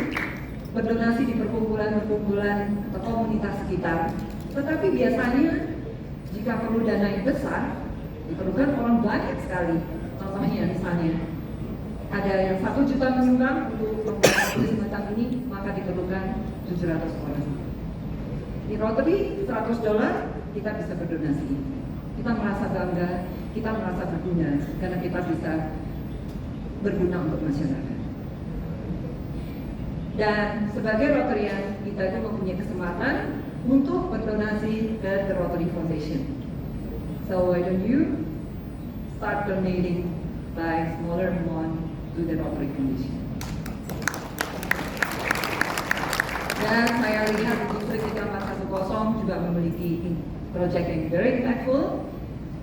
berdonasi di perkumpulan-perkumpulan atau komunitas sekitar. Tetapi biasanya jika perlu dana yang besar, diperlukan orang banyak sekali. Contohnya misalnya ada yang 1 juta menyumbang untuk membuat semacam ini, maka diperlukan 700 orang. Di Rotary $100 kita bisa berdonasi. Kita merasa bangga, kita merasa berguna karena kita bisa berguna untuk masyarakat. Dan sebagai Rotarian, kita itu mempunyai kesempatan untuk berdonasi ke The Rotary Foundation. So why don't you start donating by smaller amount to the Rotary Foundation? Dan saya lihat di Distrik 3410 juga memiliki proyek yang very impactful.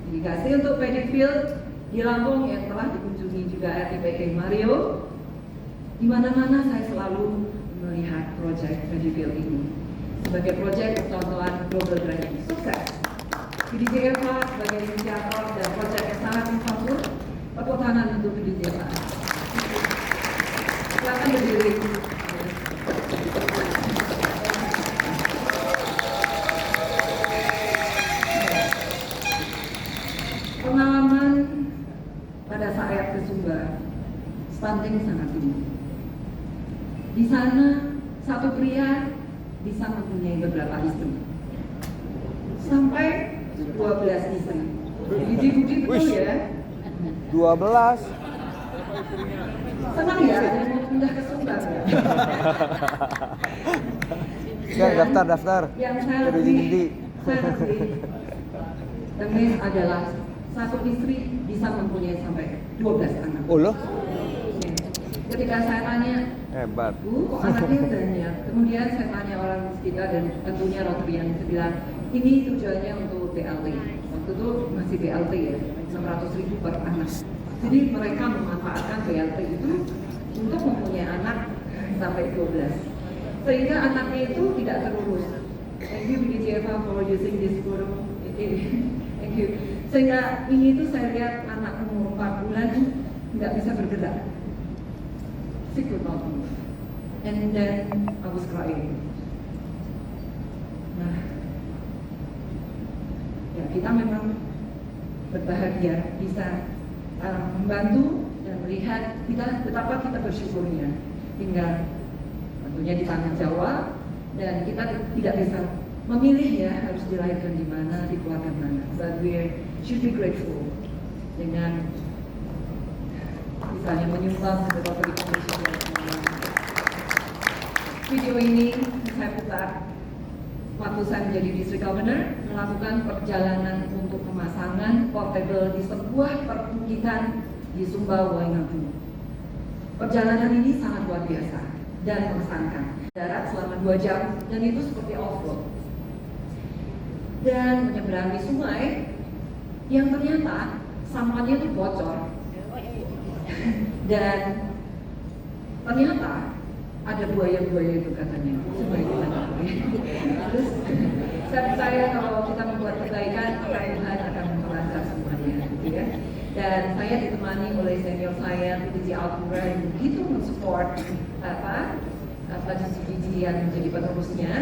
Dedikasi untuk Paddy Field di Lampung yang telah dikunjungi juga RTPK Mario. Di mana-mana saya selalu melihat proyek Paddy Field ini sebagai proyek percontohan Global Grant yang sukses. PDJ Eva sebagai inisiator dan proyek yang sangat impactful. Tepuk tangan untuk PDJ Eva. Silakan berdiri. Pengalaman pada saat ke Sumba, stunting sangat tinggi. Di sana satu pria bisa mempunyai beberapa istri. Sampai 12 istri. Budi betul ya? 12. Senang ya, ada yang mau pindah ke Sumbar ya? Ya, daftar. Yang saya Jadi lebih amazed adalah satu istri bisa mempunyai sampai 12 anak. Oh loh, Ketika saya tanya, hebat. Bu, kok anaknya banyak? Kemudian saya tanya orang sekitar dan tentunya Rotrian, saya bilang, ini tujuannya untuk BLT. Waktu itu masih BLT ya, 600.000 per anak. Jadi mereka memanfaatkan BLT itu untuk mempunyai anak sampai 12. Sehingga anaknya itu tidak terurus. Thank you BDJFA for using this forum. Thank you. Sehingga ini tuh saya lihat anak umur 4 bulan nggak bisa bergerak. She could not move. And then I was crying. Nah, ya kita memang berbahagia bisa membantu dan melihat kita betapa kita bersyukurnya tinggal tentunya di tanah Jawa dan kita tidak bisa memilih ya harus dilahirkan di mana, dikeluarkan mana. But we should be grateful dengan misalnya menyumbang beberapa di foundation. Video ini saya putar waktu saya menjadi district governor, melakukan perjalanan untuk pemasangan portable di sebuah perbukitan di Sumba, Waingapu. Perjalanan ini sangat luar biasa dan mengesankan. Darat selama 2 jam dan itu seperti off-road. Dan menyeberangi sungai yang ternyata sampahnya itu bocor. Dan ternyata ada buaya-buaya itu katanya. Terus saya percaya kalau kita membuat kebaikan, Tuhan akan memperlancar semuanya, gitu ya. Dan saya ditemani oleh senior saya, PDG Alpura, yang begitu mensupport PDG yang menjadi penerusnya,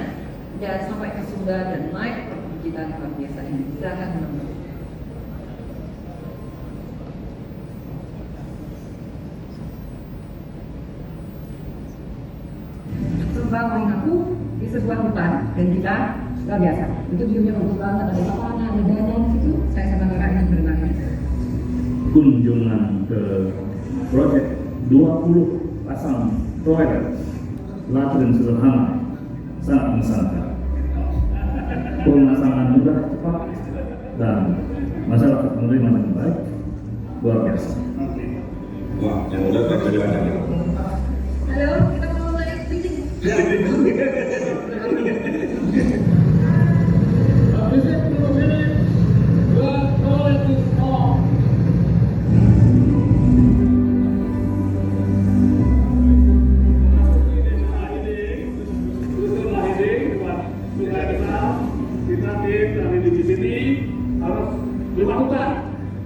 dan sampai ke Sumba dan naik perbukitan luar biasa ini. Silakan menonton. Sumba Waingapu di sebuah hutan dan kita luar biasa. Itu view-nya bagus banget, ada lapangan, ada danau di situ. Saya sama Nora ingin berenang. Kunjungan ke proyek 20 pasang toilet latrine sederhana sangat mengesankan. Pemasangan mudah, cepat, dan masyarakat menerima dengan baik, luar biasa. Wah, yang udah terjadi. Halo, kita mau naik meeting.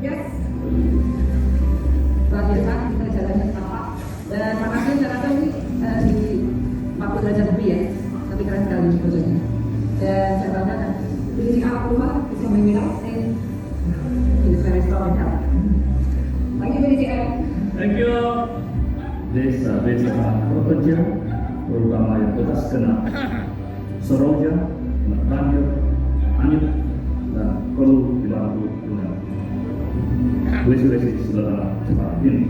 Yes. Luar biasa, kita jalannya tapak. Dan makasih saya rasa ini di 40 derajat lebih ya. Tapi keren sekali fotonya. Dan saya banggakan. Jadi aku rumah bisa meminta and it's very strong and healthy. Thank you, BDCM. Thank you. Desa-desa terpencil, terutama yang bekas kena Soroja, banjir, angin, dan perlu dibantu dengan wesi-wesi sederhana cepat ini.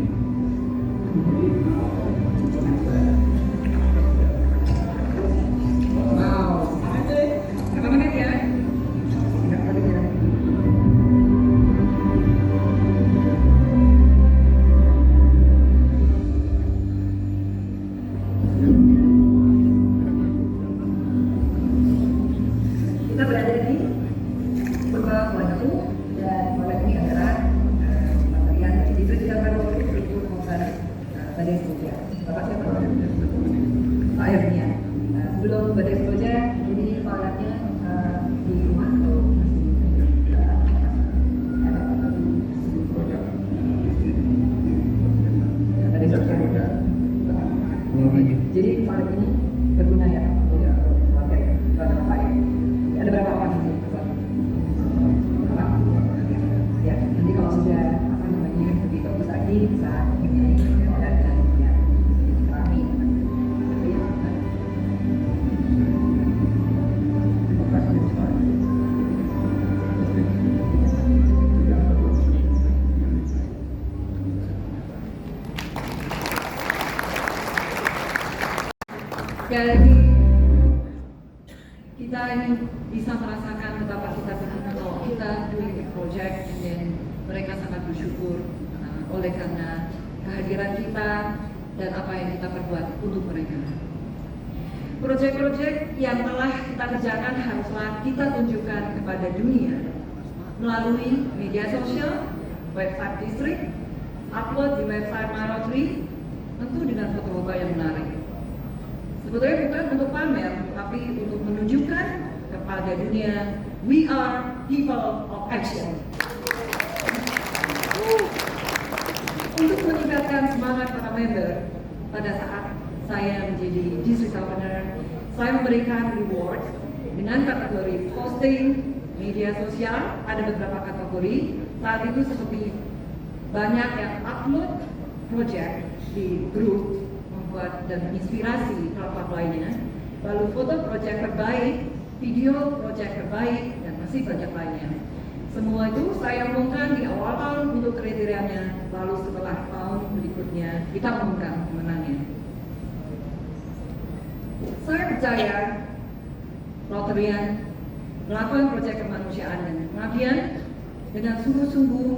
Wow. Berapa menit ya? Enggak kali ya. Kita berada di Sumba Waingapu dan proyek ini adalah bagian itu tidak baru itu bukan badai Seroja. Bapak siapa? Pak Ernia. Sebelum badai Seroja ini proyeknya di rumah atau badai Seroja. Jadi proyek ini berguna ya untuk keluarga ya, keluarga Bapak ya. Ada berapa orang di sini? Ya, nanti kalau sudah lebih bagus lagi bisa dan ya kami kita ini bisa merasakan betapa kita berguna kalau kita doing the project, dan mereka sangat bersyukur oleh karena kehadiran kita dan apa yang kita perbuat untuk mereka. Proyek-proyek yang telah kita kerjakan haruslah kita tunjukkan kepada dunia melalui media sosial, website distrik, upload di website My Rotary, tentu dengan foto-foto yang menarik. Sebetulnya bukan untuk pamer, tapi untuk menunjukkan kepada dunia, we are people of action. Untuk meningkatkan semangat para member, pada saat saya menjadi district governor, saya memberikan reward dengan kategori posting, media sosial, ada beberapa kategori. Saat itu seperti banyak yang upload project di grup, membuat dan inspirasi kelompok lainnya, lalu foto project terbaik, video project terbaik, dan masih banyak lainnya. Semua itu saya umumkan di awal tahun untuk kriterianya, lalu setelah tahun berikutnya kita umumkan pemenangnya. Saya percaya Rotarian melakukan proyek kemanusiaan dan pengabdian dengan sungguh-sungguh,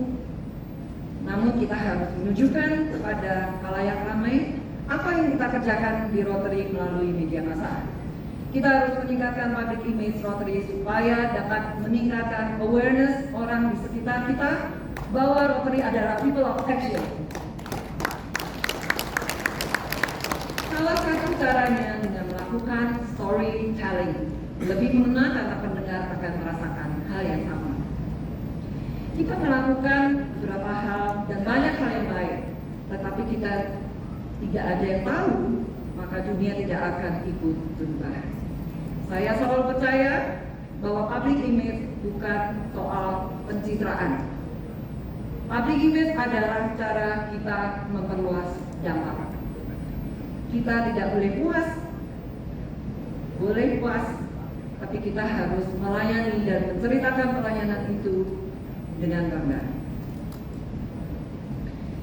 namun kita harus menunjukkan kepada khalayak ramai apa yang kita kerjakan di Rotary melalui media massa. Kita harus meningkatkan public image Rotary supaya dapat meningkatkan awareness orang di sekitar kita bahwa Rotary adalah people of action. Salah satu caranya dengan melakukan storytelling, lebih mengena karena pendengar akan merasakan hal yang sama. Kita melakukan beberapa hal dan banyak hal yang baik, tetapi kita tidak ada yang tahu, maka dunia tidak akan ikut berubah. Saya selalu percaya bahwa public image bukan soal pencitraan. Public image adalah cara kita memperluas dampak. Kita tidak boleh puas, tapi kita harus melayani dan menceritakan pelayanan itu dengan bangga.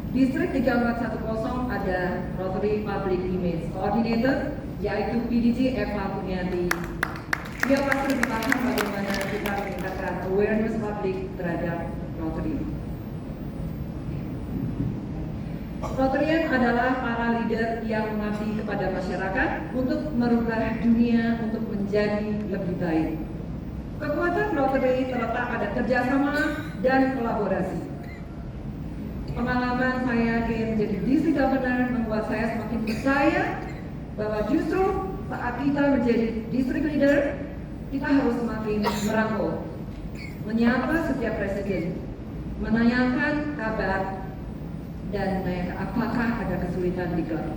Distrik 3410 ada Rotary Public Image Coordinator, yaitu PDG Eva Punyati. Dia pasti paham bagaimana kita meningkatkan awareness publik terhadap Rotary. Rotarian adalah para leader yang mengabdi kepada masyarakat untuk merubah dunia untuk menjadi lebih baik. Kekuatan Rotary terletak pada kerjasama dan kolaborasi. Pengalaman saya menjadi district governor membuat saya semakin percaya bahwa justru saat kita menjadi district leader, kita harus semakin merangkul, menyapa setiap presiden, menanyakan kabar, dan apakah ada kesulitan di klub.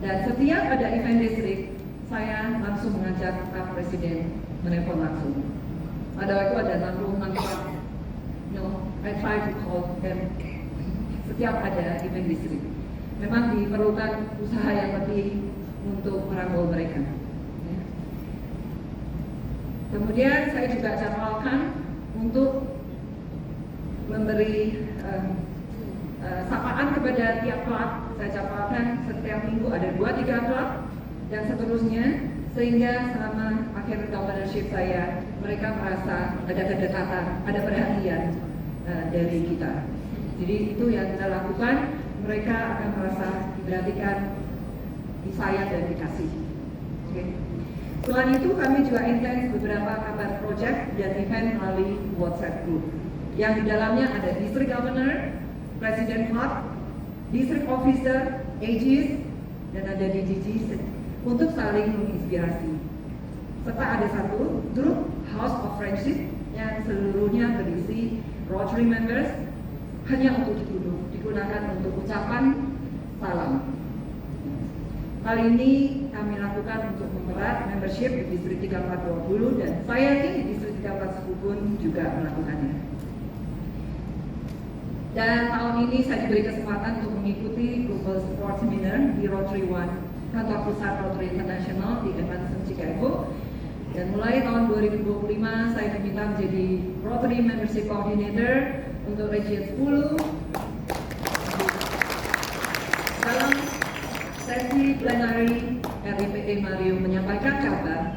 Dan setiap ada event distrik, saya langsung mengajak Pak Presiden menelpon langsung. Pada waktu ada 66 klub, I try to call them setiap ada event distrik. Memang diperlukan usaha yang lebih untuk merangkul mereka. Kemudian saya juga jadwalkan untuk memberi sapaan kepada tiap klub. Saya jadwalkan setiap minggu ada 2-3 klub dan seterusnya, sehingga selama akhir governorship saya mereka merasa ada kedekatan, ada perhatian dari kita. Jadi itu yang kita lakukan, mereka akan merasa diperhatikan, disayang dan dikasih. Okay. Selain itu kami juga intens beberapa kabar project dan event melalui WhatsApp group yang di dalamnya ada district governor, Presiden Hub, District Officer, AGs, dan ada DGG untuk saling menginspirasi. Serta ada satu grup House of Friendship yang seluruhnya berisi Rotary members hanya untuk digunakan untuk ucapan salam. Kali ini kami lakukan untuk mempererat membership di Distrik 3420 dan saya yakin di Distrik 3410 pun juga melakukannya. Dan tahun ini saya diberi kesempatan untuk mengikuti Global Support Seminar di Rotary One, kantor pusat Rotary International di Evanston, Chicago. Dan mulai tahun 2025 saya diminta menjadi Rotary Membership Coordinator untuk Region 10. Dalam sesi plenary, RIPE Mario menyampaikan kabar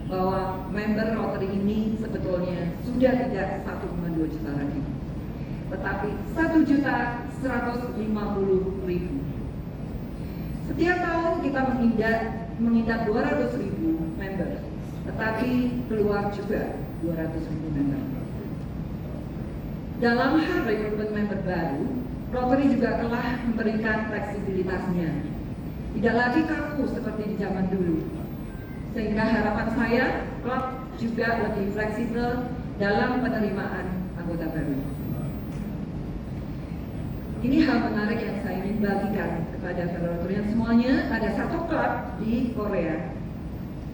bahwa member Rotary ini sebetulnya sudah tidak 1,2 juta lagi, tetapi 1.150.000. Setiap tahun kita mengindak 200.000 member, tetapi keluar juga 200.000 member. Dalam hal rekrutmen member baru, Rotary juga telah memberikan fleksibilitasnya. Tidak lagi kaku seperti di zaman dulu. Sehingga harapan saya, klub juga lebih fleksibel dalam penerimaan anggota baru. Ini hal menarik yang saya ingin bagikan kepada fellow Rotarian semuanya. Ada satu klub di Korea,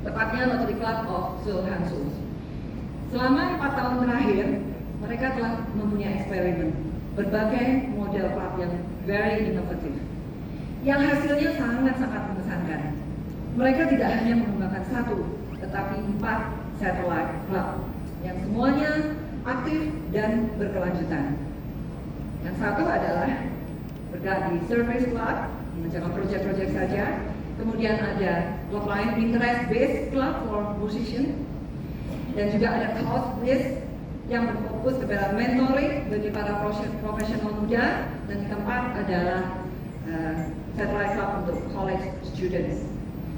tepatnya Rotary Club of Seoul Hanso. Selama 4 tahun terakhir, mereka telah mempunyai eksperimen berbagai model klub yang very inovatif, yang hasilnya sangat-sangat mengesankan. Mereka tidak hanya mengembangkan 1, tetapi 4 satellite club yang semuanya aktif dan berkelanjutan. Yang satu adalah bergerak di service club, mengerjakan proyek-proyek saja. Kemudian ada klub lain, interest-based club for musician, dan juga ada cause-based yang berfokus kepada mentoring bagi para profesional muda, dan yang keempat adalah satellite club untuk college students.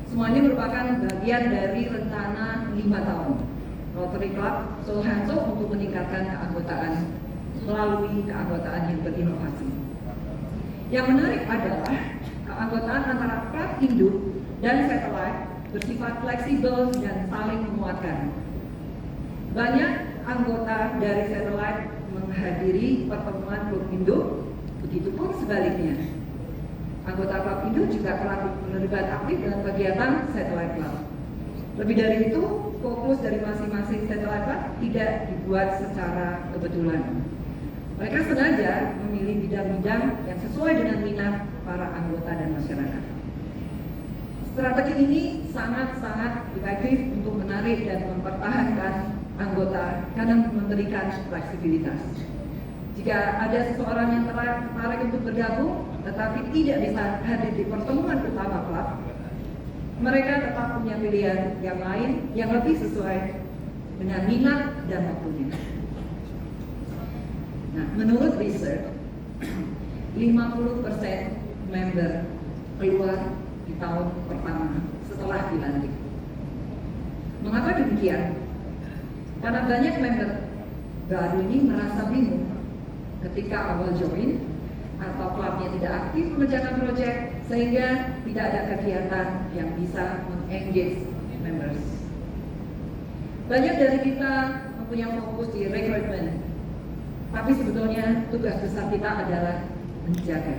Semua ini merupakan bagian dari rencana 5 tahun Rotary Club Seoul Hanso untuk meningkatkan keanggotaan melalui keanggotaan yang berinovasi. Yang menarik adalah keanggotaan antara klub induk dan satellite bersifat fleksibel dan saling menguatkan. Banyak anggota dari satellite menghadiri pertemuan klub induk, begitupun sebaliknya. Anggota klub induk juga telah terlibat aktif dalam kegiatan satellite club. Lebih dari itu, fokus dari masing-masing satellite club tidak dibuat secara kebetulan. Mereka sengaja memilih bidang-bidang yang sesuai dengan minat para anggota dan masyarakat. Strategi ini sangat-sangat efektif untuk menarik dan mempertahankan anggota karena memberikan fleksibilitas. Jika ada seseorang yang tertarik untuk bergabung tetapi tidak bisa hadir di pertemuan utama klub, mereka tetap punya pilihan yang lain yang lebih sesuai dengan minat dan waktunya. Nah, menurut research, 50% member keluar di tahun pertama setelah dilantik. Mengapa demikian? Karena banyak member baru ini merasa bingung ketika awal join atau klubnya tidak aktif mengerjakan proyek, sehingga tidak ada kegiatan yang bisa mengengage members. Banyak dari kita mempunyai fokus di rekrutmen, tapi sebetulnya tugas besar kita adalah menjaga.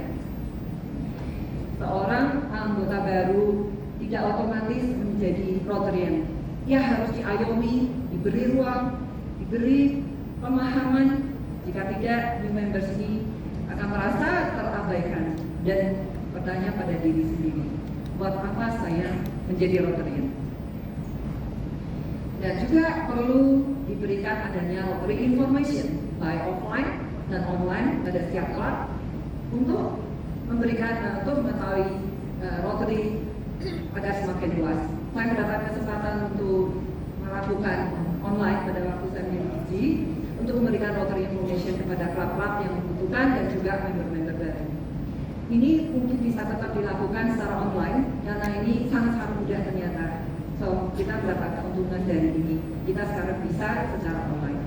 Seorang anggota baru tidak otomatis menjadi Rotarian. Ia harus diayomi, diberi ruang, diberi pemahaman. Jika tidak, new members ini akan merasa terabaikan dan bertanya pada diri sendiri, buat apa saya menjadi Rotarian? Dan juga perlu diberikan adanya Rotary information by offline dan online pada setiap klub untuk memberikan untuk mengetahui Rotary agar semakin luas. Saya mendapat kesempatan untuk melakukan online pada waktu saya menjadi DG untuk memberikan Rotary information kepada klub-klub yang membutuhkan dan juga member-member baru. Ini mungkin bisa tetap dilakukan secara online karena ini sangat-sangat mudah ternyata. So, kita mendapat keuntungan dari ini. Kita sekarang bisa secara online.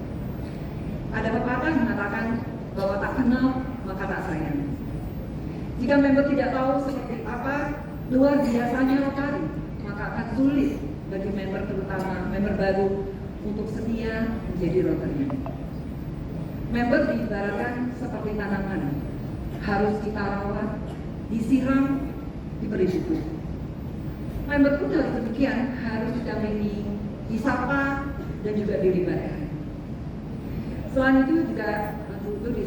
Ada pepatah mengatakan bahwa tak kenal maka tak sayang. Jika member tidak tahu seperti apa luar biasanya Rotary, maka akan sulit bagi member, terutama member baru, untuk setia menjadi Rotarian. Member diibaratkan seperti tanaman, harus kita rawat, disiram, diberi pupuk. Member pun harus demikian, harus didampingi, disapa, dan juga dilibatkan. Selain itu juga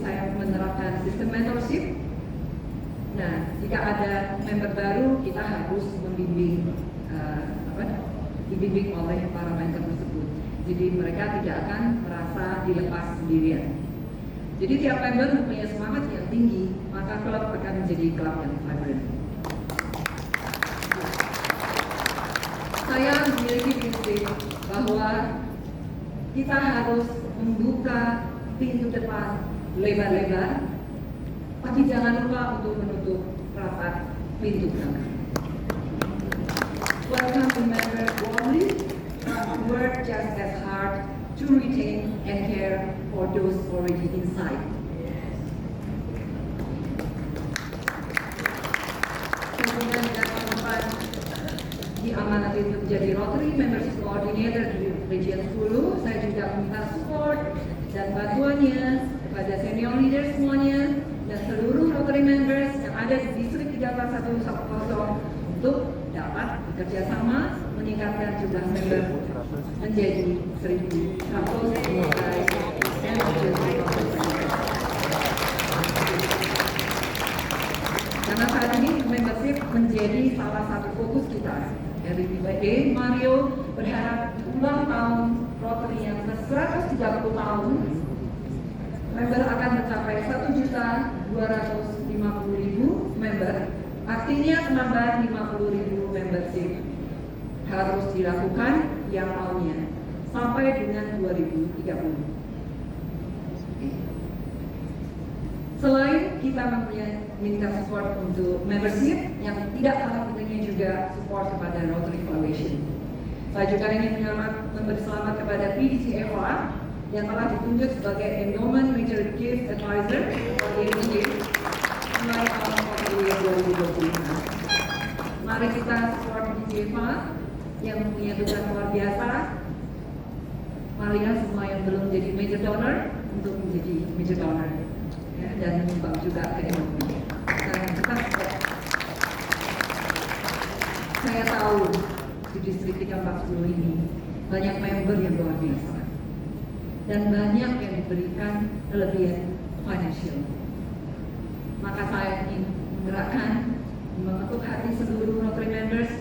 saya menerapkan sistem mentorship. Nah, jika ada member baru, kita harus membimbing, dibimbing oleh para mentor tersebut. Jadi mereka tidak akan merasa dilepas sendirian. Jadi tiap member mempunyai semangat yang tinggi, maka klub akan menjadi klub yang vibrant. Saya memiliki prinsip prinsip bahwa kita harus membuka pintu depan lebar-lebar, tapi jangan lupa untuk menutup rapat pintu belakang. Welcome to members warmly, work just as hard to retain and care for those already inside. Kemudian dalam tempat diamanati untuk menjadi Rotary Membership Coordinator di Region 10, saya juga meminta support dan bantuannya kepada senior leader semuanya dan seluruh Rotary members yang ada di distrik 14110 untuk dapat bekerja sama meningkatkan jumlah member menjadi 1.100 dan karena saat ini membership menjadi salah satu fokus kita. RPBD Mario berharap ulang tahun Rotary yang ke-130 tahun member akan mencapai 1.250.000 member. Artinya penambahan 50.000 membership harus dilakukan tiap tahunnya sampai dengan 2030. Selain kita meminta support untuk membership, yang tidak kalah pentingnya juga support kepada Rotary Foundation. Saya juga ingin memberi selamat kepada PDG Eva yang telah ditunjuk sebagai Endowment Major Gift Advisor atau EMG mulai tahun 2025. Mari kita support PDG Eva yang mempunyai tugas luar biasa. Marilah semua yang belum jadi major donor untuk menjadi major donor. Dan menyumbang juga ke ekonomi. Dan tetap saya tahu di distrik 340 ini banyak member yang luar biasa dan banyak yang diberikan kelebihan financial. Maka saya ingin menggerakkan, mengetuk hati seluruh Rotary members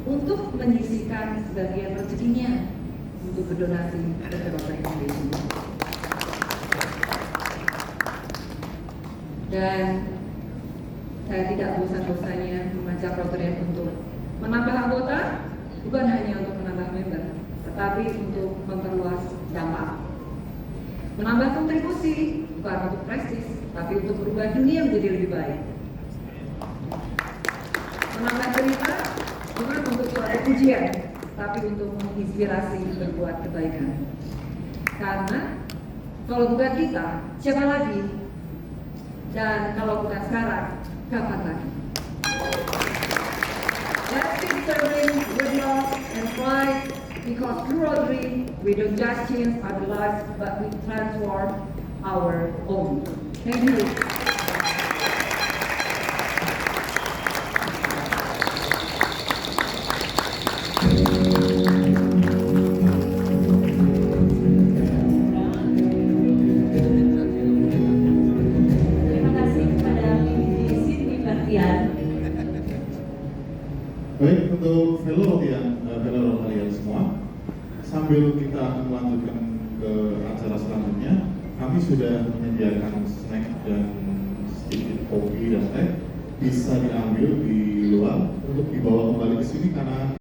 untuk menyisihkan sebagian rezekinya untuk berdonasi ke Rotary Foundation. Dan saya tidak bosan-bosannya mengajak Rotary untuk menambah anggota, bukan hanya untuk menambah member, tetapi untuk memperluas dampak. Menambah kontribusi, bukan untuk prestis, tapi untuk berubah dunia menjadi lebih baik. Menambah cerita, bukan untuk suatu pujian, tapi untuk menginspirasi berbuat kebaikan. Karena kalau bukan kita, siapa lagi? Dan kalau bukan sekarang, kapan lagi? Let's keep serving with love and pride, because through Rotary, we don't just change our lives, but we transform our own. Thank you. Baik, untuk fellow Rotarian semua, sambil kita akan melanjutkan ke acara selanjutnya, kami sudah menyediakan snack dan sedikit kopi dan teh, bisa diambil di luar untuk dibawa kembali ke sini karena